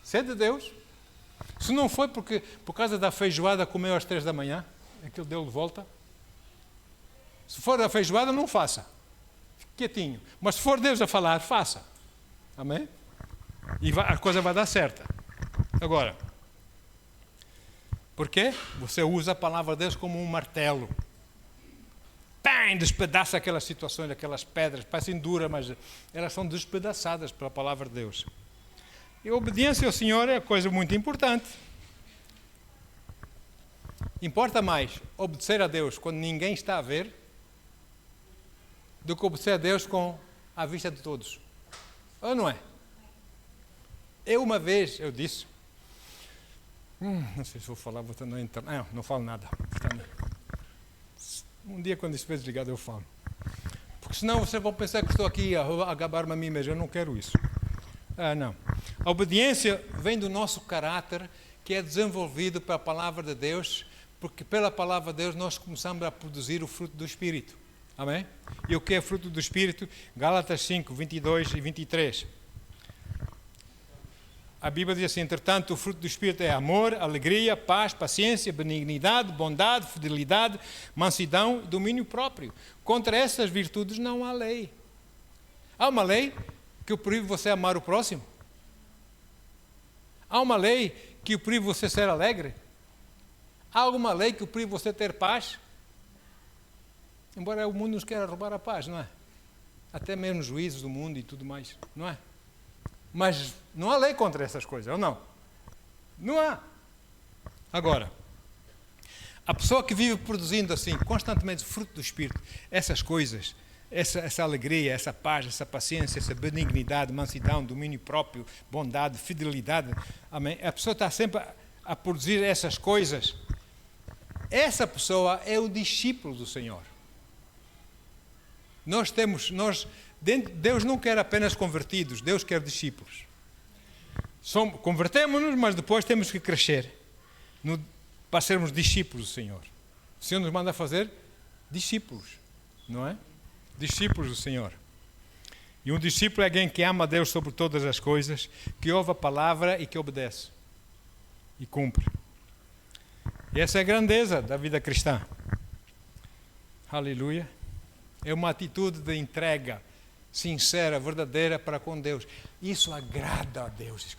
Se é de Deus, se não foi por causa da feijoada comeu às 3 da manhã, aquilo deu de volta. Se for da feijoada, não faça. Fique quietinho. Mas se for Deus a falar, faça. Amém? E a coisa vai dar certa. Agora, por quê? Você usa a palavra de Deus como um martelo. Despedaça aquelas situações, aquelas pedras, parecem duras, mas elas são despedaçadas pela palavra de Deus. E a obediência ao Senhor é coisa muito importante. Importa mais obedecer a Deus quando ninguém está a ver do que obedecer a Deus à vista de todos. Ou não é? Uma vez eu disse, não sei se vou falar, vou estar na internet. Não falo nada. Um dia, quando estiver desligado, eu falo. Porque senão vocês vão pensar que estou aqui a gabar-me a mim mesmo. Eu não quero isso. Não. A obediência vem do nosso caráter, que é desenvolvido pela palavra de Deus, porque pela palavra de Deus nós começamos a produzir o fruto do Espírito. Amém? E o que é fruto do Espírito? Gálatas 5, 22 e 23. A Bíblia diz assim: entretanto, o fruto do Espírito é amor, alegria, paz, paciência, benignidade, bondade, fidelidade, mansidão e domínio próprio. Contra essas virtudes não há lei. Há uma lei que o proíbe você amar o próximo? Há uma lei que o proíbe você ser alegre? Há alguma lei que o proíbe você ter paz? Embora o mundo nos queira roubar a paz, não é? Até mesmo os juízes do mundo e tudo mais, não é? Mas não há lei contra essas coisas, ou não? Não há. Agora, a pessoa que vive produzindo assim, constantemente fruto do Espírito, essas coisas, essa alegria, essa paz, essa paciência, essa benignidade, mansidão, domínio próprio, bondade, fidelidade, amém? A pessoa está sempre a produzir essas coisas. Essa pessoa é o discípulo do Senhor. Deus não quer apenas convertidos, Deus quer discípulos. Convertemos-nos, mas depois temos que crescer para sermos discípulos do Senhor. O Senhor nos manda fazer discípulos, não é? Discípulos do Senhor. E um discípulo é alguém que ama a Deus sobre todas as coisas, que ouve a palavra e que obedece e cumpre. E essa é a grandeza da vida cristã. Aleluia. É uma atitude de entrega sincera, verdadeira para com Deus. Isso agrada a Deus.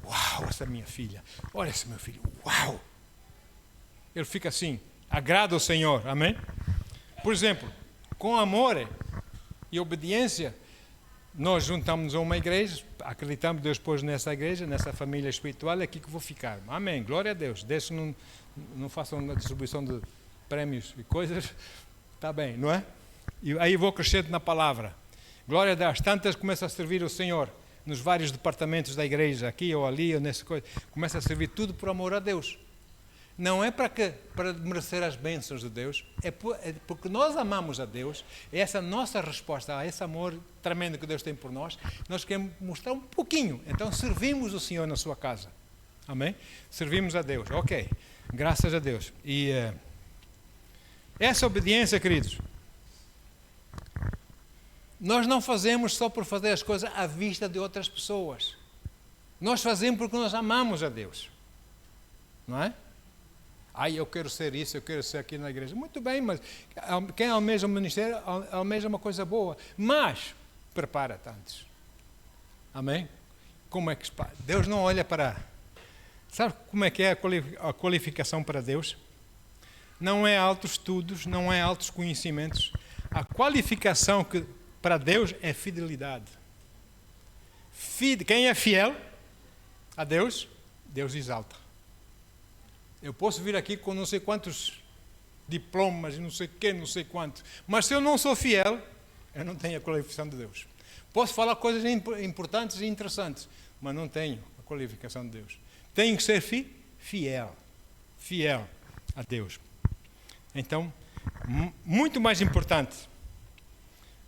Uau, essa é minha filha. Olha esse meu filho. Uau. Ele fica assim, agrada ao Senhor. Amém? Por exemplo, com amor e obediência, nós juntamos a uma igreja, acreditamos que Deus pôs nessa igreja, nessa família espiritual, é aqui que vou ficar. Amém, glória a Deus. Desde que não façam uma distribuição de prémios e coisas, está bem, não é? E aí vou crescendo na palavra. Glória a Deus, tantas começa a servir o Senhor, nos vários departamentos da igreja, aqui ou ali, ou nessa coisa, começa a servir tudo por amor a Deus. Não é para merecer as bênçãos de Deus, é porque nós amamos a Deus, é essa nossa resposta a esse amor tremendo que Deus tem por nós, nós queremos mostrar um pouquinho, então servimos o Senhor na sua casa, amém? Servimos a Deus, ok, graças a Deus. E essa obediência, queridos, nós não fazemos só por fazer as coisas à vista de outras pessoas, nós fazemos porque nós amamos a Deus, não é? Eu quero ser isso, eu quero ser aquilo na igreja. Muito bem, mas quem almeja o ministério, almeja uma coisa boa. Mas, prepara-te antes. Amém? Como é que Deus não olha para... Sabe como é que é a qualificação para Deus? Não é altos estudos, não é altos conhecimentos. A qualificação para Deus é fidelidade. Quem é fiel a Deus, Deus exalta. Eu posso vir aqui com não sei quantos diplomas e não sei o que, não sei quanto. Mas se eu não sou fiel, eu não tenho a qualificação de Deus. Posso falar coisas importantes e interessantes, mas não tenho a qualificação de Deus. Tenho que ser fiel a Deus. Então, muito mais importante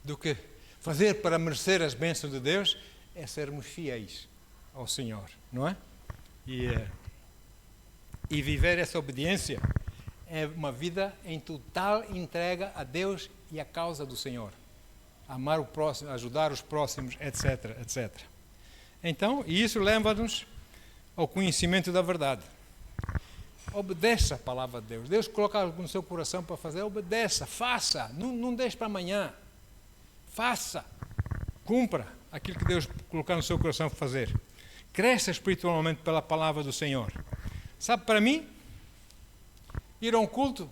do que fazer para merecer as bênçãos de Deus é sermos fiéis ao Senhor, não é? E viver essa obediência é uma vida em total entrega a Deus e à causa do Senhor. Amar o próximo, ajudar os próximos, etc, etc. Então, e isso leva-nos ao conhecimento da verdade. Obedeça a palavra de Deus. Deus coloca algo no seu coração para fazer, obedeça, faça, não deixe para amanhã. Faça, cumpra aquilo que Deus colocar no seu coração para fazer. Cresça espiritualmente pela palavra do Senhor. Sabe, para mim, ir ao culto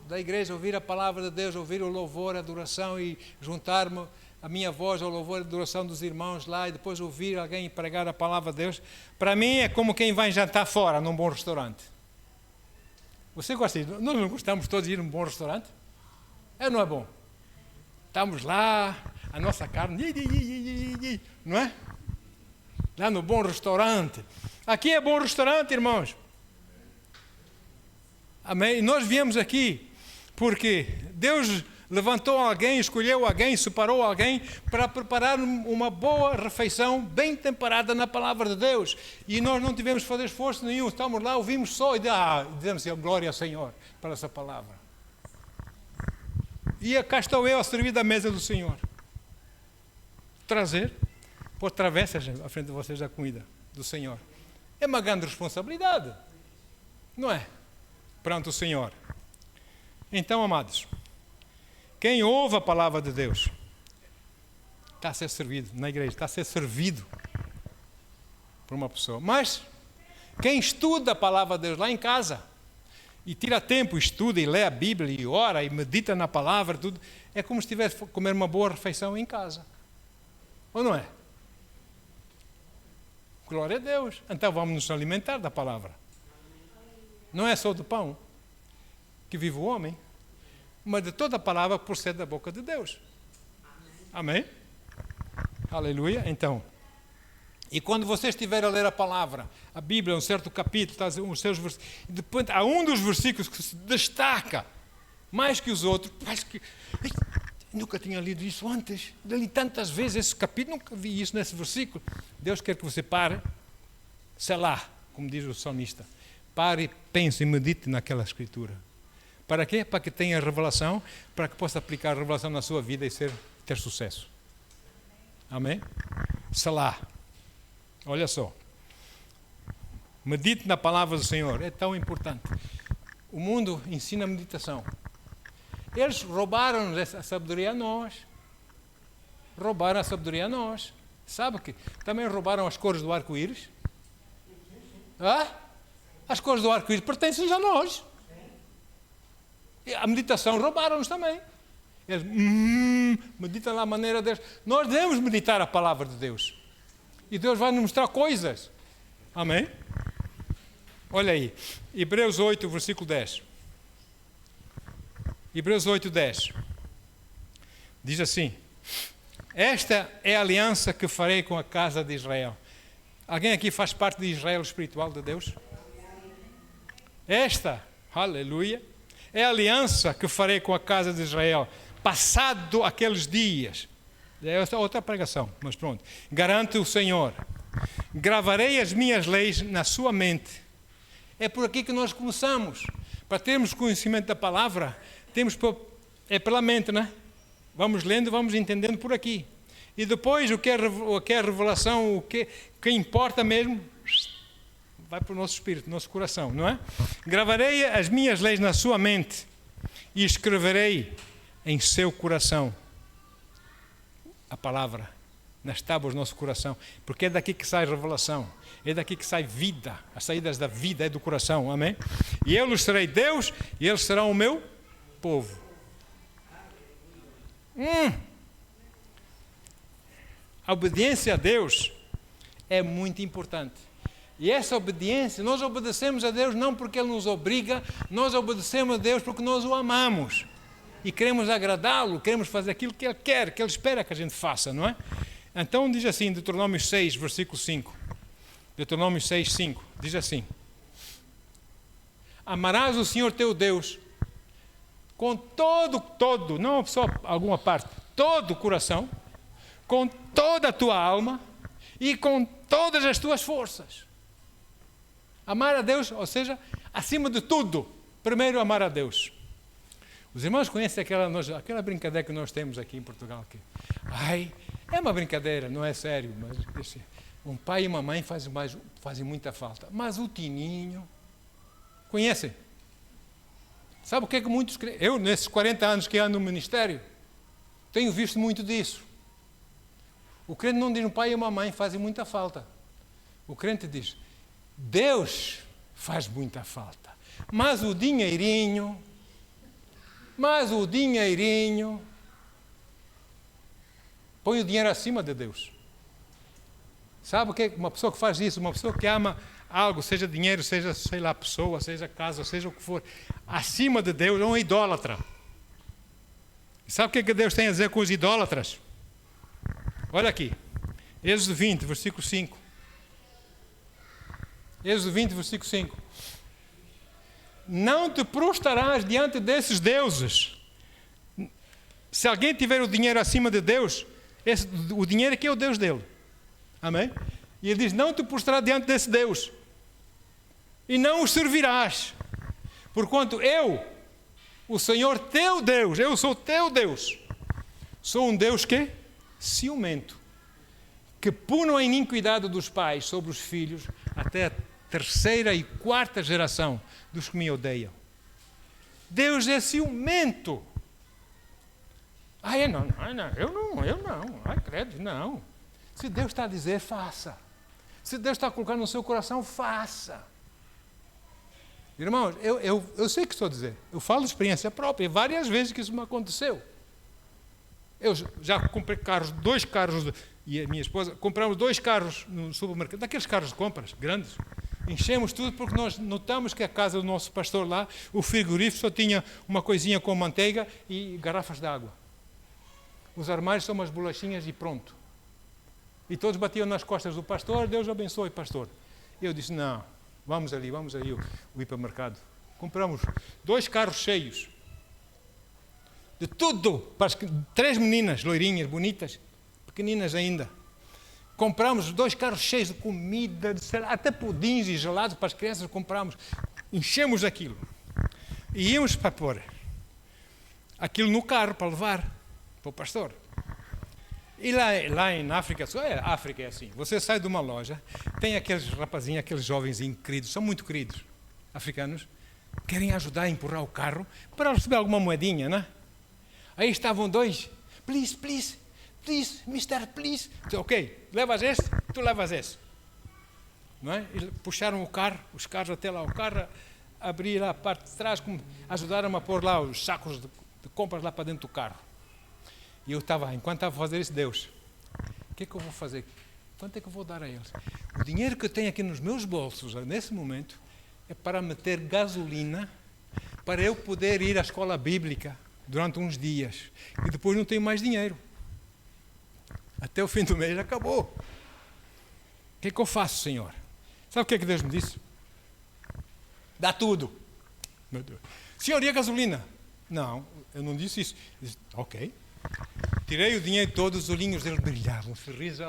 da igreja, ouvir a palavra de Deus, ouvir o louvor, a adoração e juntar-me a minha voz ao louvor e adoração dos irmãos lá e depois ouvir alguém pregar a palavra de Deus, para mim é como quem vai jantar fora num bom restaurante. Você gosta disso? Nós não gostamos todos de ir num bom restaurante? É ou não é bom? Estamos lá, a nossa carne, não é? Lá no bom restaurante. Aqui é bom restaurante, irmãos. Amém? E nós viemos aqui porque Deus levantou alguém, escolheu alguém, separou alguém para preparar uma boa refeição bem temperada na palavra de Deus. E nós não tivemos que fazer esforço nenhum. Estamos lá, ouvimos só e dizemos glória ao Senhor para essa palavra. E cá estou eu a servir da mesa do Senhor. Trazer, pôr travessas à frente de vocês a comida do Senhor. É uma grande responsabilidade, não é? Perante o Senhor. Então, amados, quem ouve a palavra de Deus está a ser servido na igreja, está a ser servido por uma pessoa. Mas quem estuda a palavra de Deus lá em casa e tira tempo, estuda e lê a Bíblia e ora e medita na palavra, tudo, é como se estivesse a comer uma boa refeição em casa. Ou não é? Glória a Deus. Então vamos nos alimentar da palavra. Não é só do pão que vive o homem, mas de toda a palavra que procede da boca de Deus. Amém? Aleluia. Então, e quando você estiver a ler a palavra, a Bíblia, um certo capítulo, os seus versículos, depois há um dos versículos que se destaca mais que os outros, parece que nunca tinha lido isso antes, li tantas vezes esse capítulo, nunca vi isso nesse versículo. Deus quer que você pare, sei lá, como diz o salmista, pare, pense e medite naquela escritura. Para quê? Para que tenha revelação, para que possa aplicar a revelação na sua vida e ter sucesso. Amém? Selá. Olha só. Medite na palavra do Senhor. É tão importante. O mundo ensina meditação. Eles roubaram essa sabedoria a nós. Roubaram a sabedoria a nós. Sabe que também roubaram as cores do arco-íris? As cores do arco-íris pertencem a nós. A meditação roubaram-nos também. Eles meditam lá a maneira deles. Nós devemos meditar a palavra de Deus. E Deus vai nos mostrar coisas. Amém? Olha aí. Hebreus 8, versículo 10. Hebreus 8, 10. Diz assim: esta é a aliança que farei com a casa de Israel. Alguém aqui faz parte de Israel espiritual de Deus? Esta, aleluia, é a aliança que farei com a casa de Israel, passado aqueles dias. Essa é outra pregação, mas pronto. Garante o Senhor: gravarei as minhas leis na sua mente. É por aqui que nós começamos. Para termos conhecimento da palavra, é pela mente, não é? Vamos lendo, vamos entendendo por aqui. E depois o que é revelação, o que importa mesmo, vai para o nosso espírito, nosso coração, não é? Gravarei as minhas leis na sua mente e escreverei em seu coração a palavra nas tábuas do nosso coração, porque é daqui que sai revelação, é daqui que sai vida, as saídas da vida é do coração, amém? E eu lhes serei Deus e eles serão o meu povo. A obediência a Deus é muito importante. E essa obediência, nós obedecemos a Deus não porque Ele nos obriga, nós obedecemos a Deus porque nós o amamos. E queremos agradá-lo, queremos fazer aquilo que Ele quer, que Ele espera que a gente faça, não é? Então diz assim, Deuteronômio 6, versículo 5. Deuteronômio 6, 5. Diz assim: amarás o Senhor teu Deus com todo, não só alguma parte, todo o coração, com toda a tua alma e com todas as tuas forças. Amar a Deus, ou seja, acima de tudo, primeiro amar a Deus. Os irmãos conhecem aquela brincadeira que nós temos aqui em Portugal. É uma brincadeira, não é sério, mas um pai e uma mãe fazem muita falta. Mas o tininho, conhecem? Sabe o que é que muitos... Eu, nesses 40 anos que ando no ministério, tenho visto muito disso. O crente não diz um pai e uma mãe fazem muita falta. O crente diz, Deus faz muita falta. Mas o dinheirinho... põe o dinheiro acima de Deus. Sabe o que é uma pessoa que faz isso? Uma pessoa que ama algo, seja dinheiro, seja, sei lá, pessoa, seja casa, seja o que for, acima de Deus, é um idólatra. E sabe o que Deus tem a dizer com os idólatras? Olha aqui, Êxodo 20, versículo 5. Êxodo 20, versículo 5. Não te prostrarás diante desses deuses. Se alguém tiver o dinheiro acima de Deus, o dinheiro aqui é o Deus dele. Amém? E ele diz, não te prostrarás diante desse Deus. E não os servirás. Porquanto eu, o Senhor teu Deus, eu sou teu Deus. Sou um Deus que? Ciumento. Que puno a iniquidade dos pais sobre os filhos até a terceira e quarta geração dos que me odeiam. Deus é ciumento. Eu não. Ai, credo, não. Se Deus está a dizer, faça. Se Deus está a colocar no seu coração, faça. Irmãos, eu sei o que estou a dizer. Eu falo de experiência própria. Várias vezes que isso me aconteceu. Eu já comprei dois carros, e a minha esposa, compramos 2 carros no supermercado, daqueles carros de compras, grandes. Enchemos tudo porque nós notamos que a casa do nosso pastor lá, o frigorífico só tinha uma coisinha com manteiga e garrafas de água. Os armários são umas bolachinhas e pronto. E todos batiam nas costas do pastor, Deus abençoe, pastor. Eu disse, não, vamos ali o hipermercado. Compramos 2 carros cheios. De tudo, para as 3 meninas, loirinhas, bonitas, pequeninas ainda. Compramos 2 carros cheios de comida, até pudins e gelados para as crianças, compramos. Enchemos aquilo. E íamos para pôr aquilo no carro para levar para o pastor. E lá em África, África é assim, você sai de uma loja, tem aqueles rapazinhos, aqueles jovenzinhos queridos, são muito queridos, africanos, querem ajudar a empurrar o carro para receber alguma moedinha, né? Aí estavam 2, please, mister, please. Ok, levas esse, tu levas esse. Não é? E puxaram o carro, os carros até lá, o carro, abriram a parte de trás, ajudaram a pôr lá os sacos de compras lá para dentro do carro. E eu enquanto estava a fazer isso, Deus, o que é que eu vou fazer? Quanto é que eu vou dar a eles? O dinheiro que eu tenho aqui nos meus bolsos, nesse momento, é para meter gasolina, para eu poder ir à escola bíblica durante uns dias. E depois não tenho mais dinheiro. Até o fim do mês acabou. O que é que eu faço, Senhor? Sabe o que é que Deus me disse? Dá tudo. Meu Deus. Senhor, e a gasolina? Não, eu não disse isso. Eu disse, ok. Tirei o dinheiro todo, os olhinhos dele brilhavam, um sorriso,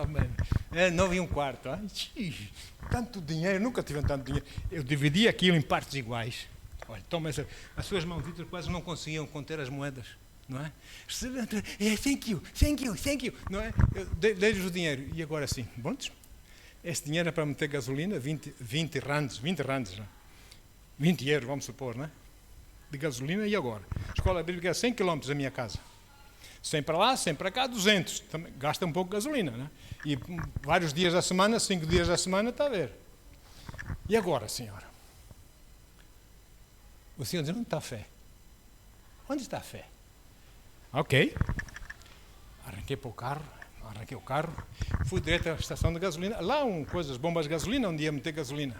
é 9,25. Tanto dinheiro, nunca tive tanto dinheiro. Eu dividi aquilo em partes iguais. Olha, toma essa. As suas mãozitas quase não conseguiam conter as moedas, não é? Thank you. Não é? Eu dei-lhes o dinheiro. E agora sim, bons? Esse dinheiro é para meter gasolina, 20 rands, não? 20 euros, vamos supor, não é? De gasolina. E agora? A escola bíblica é 100 km da minha casa. 100 para lá, 100 para cá, 200. Também gasta um pouco de gasolina, né? E vários dias da semana, 5 dias da semana, está a ver. E agora, Senhor? O Senhor diz, onde está a fé? Onde está a fé? Ok. Arranquei para o carro. arranquei o carro, fui direto à estação de gasolina. Lá, coisas, bombas de gasolina, onde ia meter gasolina.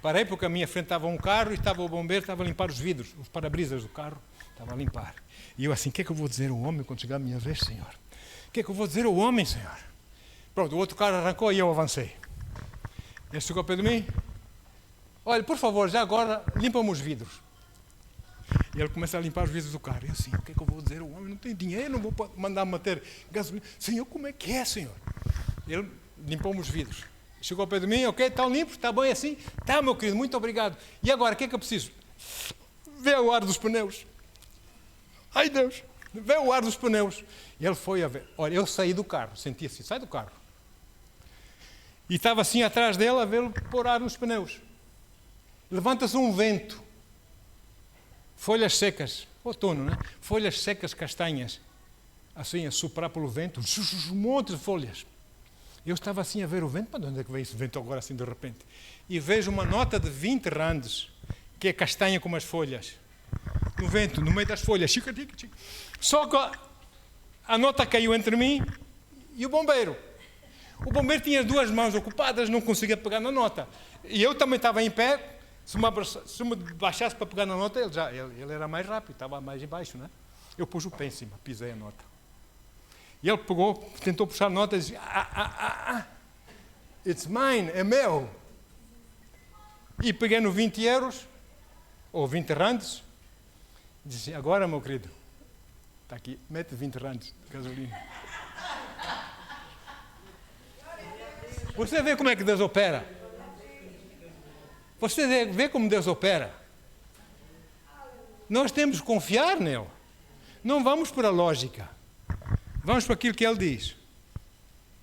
Parei porque à minha frente estava um carro e estava o bombeiro, estava a limpar os vidros, os para-brisas do carro, estava a limpar. E eu assim, o que é que eu vou dizer ao homem quando chegar a minha vez, Senhor? O que é que eu vou dizer ao homem, Senhor? Pronto, o outro carro arrancou e eu avancei. Ele chegou ao pé de mim. Olha, por favor, já agora, limpa-me os vidros. E ele começa a limpar os vidros do carro. E eu assim, o que é que eu vou dizer ao homem? Não tenho dinheiro, não vou mandar meter gasolina. Senhor, como é que é, Senhor? Ele limpou-me os vidros. Chegou ao pé de mim, ok, estão limpos, está bem assim? Está, meu querido, muito obrigado. E agora, o que é que eu preciso? Vê o ar dos pneus. Ai, Deus, vê o ar dos pneus. E ele foi a ver. Olha, eu saí do carro, senti assim, sai do carro. E estava assim atrás dele a vê-lo pôr ar nos pneus. Levanta-se um vento. Folhas secas, outono, né? Folhas secas castanhas, assim a soprar pelo vento, um monte de folhas. Eu estava assim a ver o vento, para onde é que veio esse vento agora assim de repente? E vejo uma nota de 20 randes, que é castanha como as folhas. No vento, no meio das folhas. Só que a nota caiu entre mim e o bombeiro. O bombeiro tinha as duas mãos ocupadas, não conseguia pegar na nota. E eu também estava em pé. Se me baixasse para pegar na nota, ele era mais rápido, estava mais embaixo, né? Eu pus o pé em cima, pisei a nota. E ele pegou, tentou puxar a nota e disse, it's mine, é meu. E peguei no 20 euros, ou 20 randes, e disse, agora, meu querido, está aqui, mete 20 randes de gasolina. Você vê como é que Deus opera? Você vê como Deus opera? Nós temos que confiar nele. Não vamos para a lógica. Vamos para aquilo que ele diz.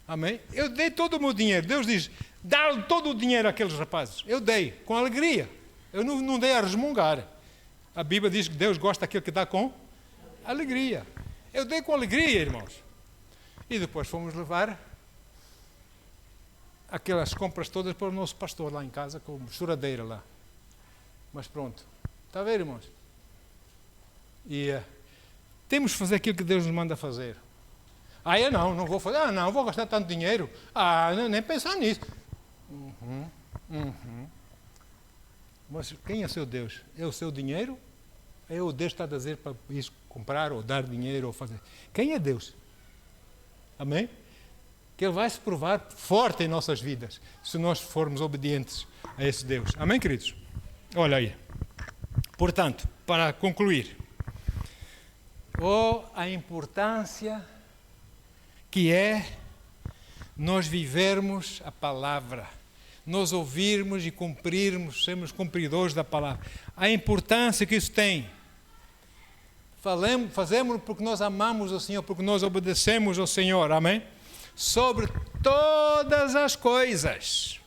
Amém? Eu dei todo o meu dinheiro. Deus diz, dá todo o dinheiro àqueles rapazes. Eu dei, com alegria. Eu não dei a resmungar. A Bíblia diz que Deus gosta daquele que dá com alegria. Eu dei com alegria, irmãos. E depois fomos levar aquelas compras todas para o nosso pastor lá em casa, com choradeira lá. Mas pronto. Está a ver, irmãos? E temos que fazer aquilo que Deus nos manda fazer. Eu não vou fazer. Não vou gastar tanto dinheiro. Nem pensar nisso. Mas quem é seu Deus? É o seu dinheiro? É o Deus que está a dizer para isso, comprar ou dar dinheiro ou fazer? Quem é Deus? Amém? Que Ele vai se provar forte em nossas vidas, se nós formos obedientes a esse Deus. Amém, queridos? Olha aí. Portanto, para concluir, a importância que é nós vivermos a palavra, nós ouvirmos e cumprirmos, sermos cumpridores da palavra. A importância que isso tem. Fazemos porque nós amamos o Senhor, porque nós obedecemos ao Senhor. Amém? Sobre todas as coisas.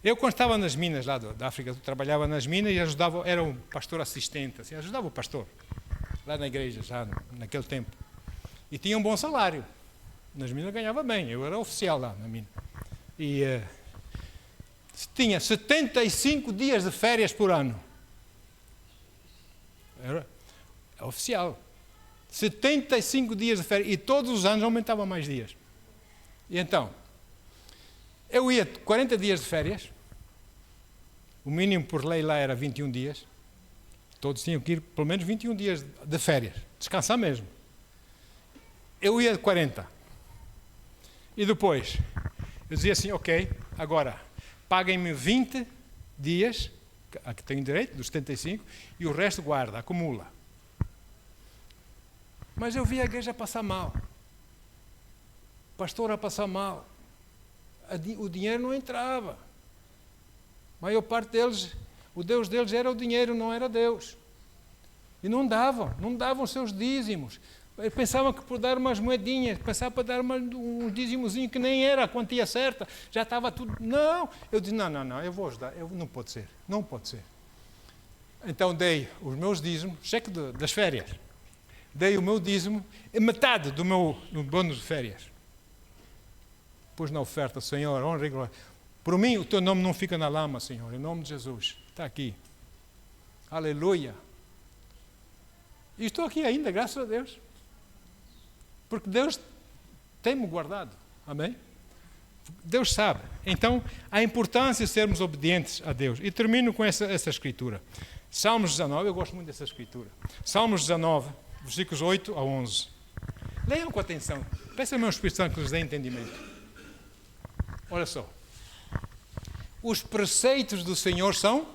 Eu, quando estava nas minas lá da África, trabalhava nas minas e ajudava, era um pastor assistente, assim, ajudava o pastor, lá na igreja, já naquele tempo. E tinha um bom salário. Nas minas ganhava bem, eu era oficial lá na mina. E tinha 75 dias de férias por ano. Era oficial. 75 dias de férias. E todos os anos aumentava mais dias. E então, eu ia 40 dias de férias, o mínimo por lei lá era 21 dias, todos tinham que ir pelo menos 21 dias de férias, descansar mesmo. Eu ia de 40. E depois, eu dizia assim, ok, agora, paguem-me 20 dias, a que tenho direito, dos 75, e o resto guarda, acumula. Mas eu via a igreja passar mal. Pastor a passar mal. O dinheiro não entrava. A maior parte deles, o Deus deles era o dinheiro, não era Deus. E não davam os seus dízimos. Pensavam que por dar umas moedinhas, pensavam para dar um dízimozinho que nem era a quantia certa, já estava tudo. Não, eu disse, não, eu vou ajudar, não pode ser. Então dei os meus dízimos, cheque das férias, dei o meu dízimo, metade do meu bônus de férias. Pus na oferta, Senhor, honra e glória. Por mim, o teu nome não fica na lama, Senhor, em nome de Jesus. Está aqui. Aleluia. E estou aqui ainda, graças a Deus. Porque Deus Tem-me guardado. Amém? Deus sabe. Então, a importância de sermos obedientes a Deus. E termino com essa escritura. Salmos 19, eu gosto muito dessa escritura. Salmos 19, versículos 8 a 11. Leiam com atenção. Peça ao meu Espírito Santo que lhes dê entendimento. Olha só. Os preceitos do Senhor são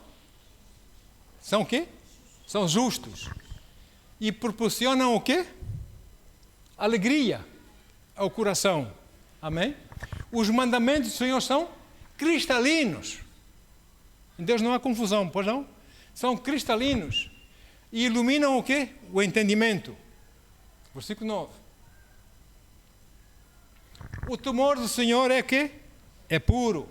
o quê? São justos. E proporcionam o quê? Alegria ao coração. Amém? Os mandamentos do Senhor são cristalinos. Em Deus não há confusão, pois não? São cristalinos. E iluminam o quê? O entendimento. Versículo 9. O temor do Senhor é quê? É puro.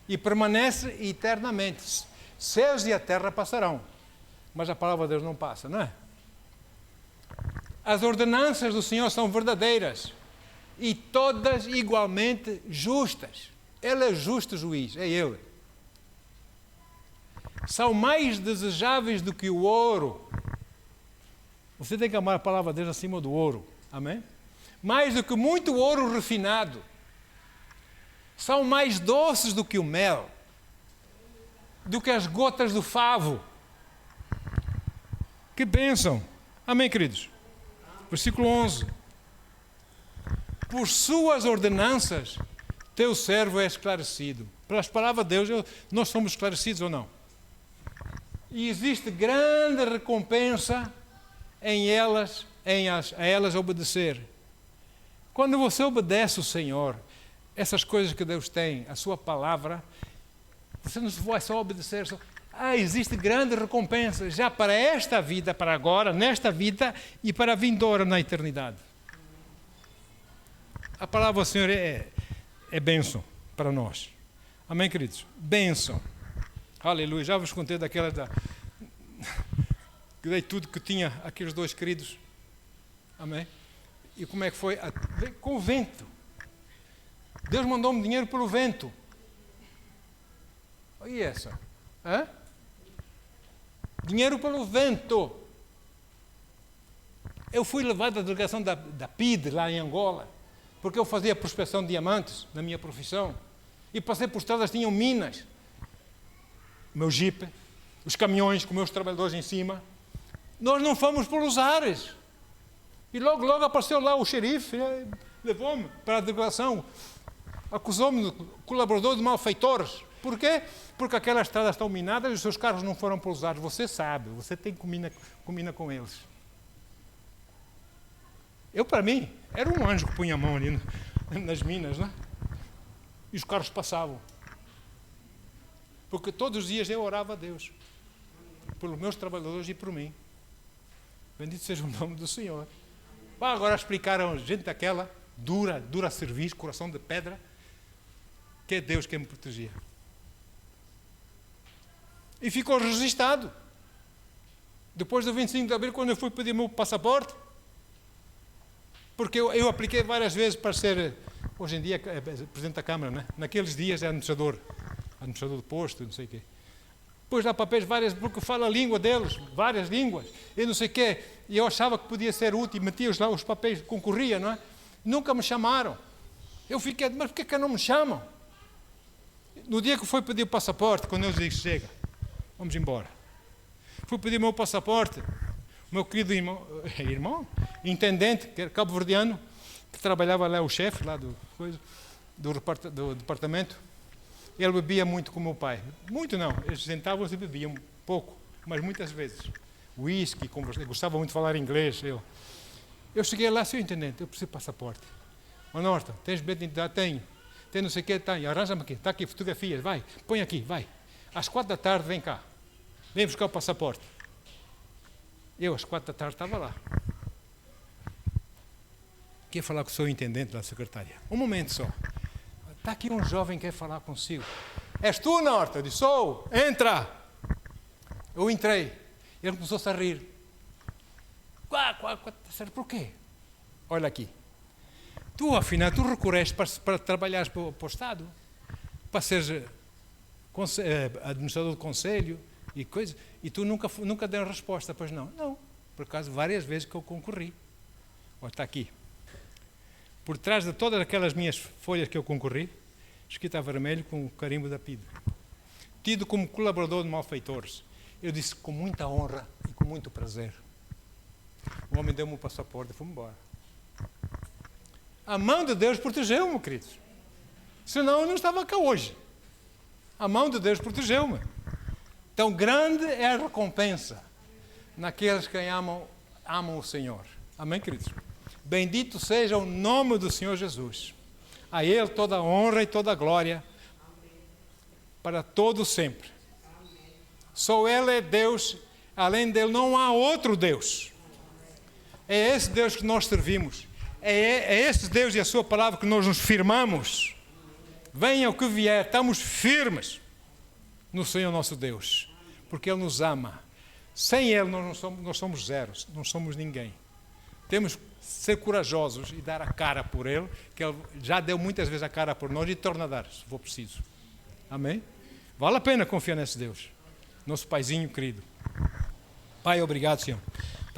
E permanece eternamente. Céus e a terra passarão. Mas a palavra de Deus não passa, não é? As ordenanças do Senhor são verdadeiras. E todas igualmente justas. Ele é justo juiz, é Ele. São mais desejáveis do que o ouro. Você tem que amar a palavra de Deus acima do ouro. Amém? Mais do que muito ouro refinado. São mais doces do que o mel. Do que as gotas do favo. Que bênção. Amém, queridos? Versículo 11. Por suas ordenanças, teu servo é esclarecido. Pelas palavras de Deus, nós somos esclarecidos ou não? E existe grande recompensa a elas obedecer. Quando você obedece o Senhor, essas coisas que Deus tem, a sua palavra, você não vai só obedecer. Existe grande recompensa já para esta vida, para agora, nesta vida e para a vindoura na eternidade. A palavra do Senhor é bênção para nós. Amém, queridos? Bênção. Aleluia. Já vos contei daquela que dei tudo que tinha aqueles dois queridos. Amém? E como é que foi? Com o vento. Deus mandou-me dinheiro pelo vento. E essa? Dinheiro pelo vento. Eu fui levado à delegação da PIDE, lá em Angola, porque eu fazia prospecção de diamantes na minha profissão. E passei por estradas, tinham minas. O meu jipe, os caminhões com meus trabalhadores em cima. Nós não fomos pelos ares. E logo apareceu lá o xerife, levou-me para a delegação. Acusou-me de colaborador de malfeitores. Por quê? Porque aquelas estradas estão minadas e os seus carros não foram pelos ares. Você sabe, você tem combina com eles. Para mim, era um anjo que punha a mão ali nas minas, né? E os carros passavam. Porque todos os dias eu orava a Deus. Pelos meus trabalhadores e por mim. Bendito seja o nome do Senhor. Agora explicaram gente daquela, dura a serviço, coração de pedra, que é Deus quem me protegia. E ficou registrado. Depois do 25 de abril, quando eu fui pedir o meu passaporte, porque eu apliquei várias vezes para ser, hoje em dia, Presidente da Câmara, né? Naqueles dias é administrador de posto, não sei o quê. Pus lá papéis várias, porque fala a língua deles, várias línguas, e não sei o quê. E eu achava que podia ser útil, metia lá os papéis, concorria, não é? Nunca me chamaram. Eu fiquei, mas por que não me chamam? No dia que fui pedir o passaporte, quando eu disse, chega, vamos embora. Fui pedir o meu passaporte, o meu querido irmão, intendente, que era cabo-verdiano, que trabalhava lá, o chefe lá do departamento. Ele bebia muito com o meu pai. Muito não, eles sentavam-se e bebiam pouco, mas muitas vezes. Whisky, gostava muito de falar inglês. Eu cheguei lá, senhor intendente, eu preciso de passaporte. Norton, tens bilhete de identidade? Tenho. Tem não sei o que? Tenho. Arranja-me aqui. Está aqui, fotografias, vai. Põe aqui, vai. Às 4 da tarde, vem cá. Vem buscar o passaporte. Eu, às 4 da tarde, estava lá. Quer falar com o seu intendente da secretária? Um momento só. Está aqui um jovem que quer falar consigo. És tu, Norton? Eu disse, sou. Entra. Eu entrei. Ele começou-se a rir. Por quê? Olha aqui. Tu, afinal, recorreste para trabalhares para o Estado, para seres administrador do conselho e coisas, e tu nunca deu resposta, pois não? Não. Por acaso, várias vezes que eu concorri. Olha, está aqui. Por trás de todas aquelas minhas folhas que eu concorri, escrito a vermelho com o carimbo da PIDE. Tido como colaborador de malfeitores. Eu disse com muita honra e com muito prazer. O homem deu-me o passaporte e foi embora. A mão de Deus protegeu-me, queridos. Senão eu não estava cá hoje. A mão de Deus protegeu-me. Tão grande é a recompensa naqueles que amam o Senhor. Amém, queridos? Bendito seja o nome do Senhor Jesus. A Ele toda a honra e toda a glória para todo sempre. Só Ele é Deus, além dele não há outro Deus. É esse Deus que nós servimos. É esse Deus e a sua palavra que nós nos firmamos. Venha o que vier, estamos firmes no Senhor nosso Deus, porque Ele nos ama. Sem Ele nós somos zeros, não somos ninguém. Temos que ser corajosos e dar a cara por Ele, que Ele já deu muitas vezes a cara por nós e torna a dar, se for preciso. Amém? Vale a pena confiar nesse Deus, nosso Paizinho querido. Pai, obrigado, Senhor.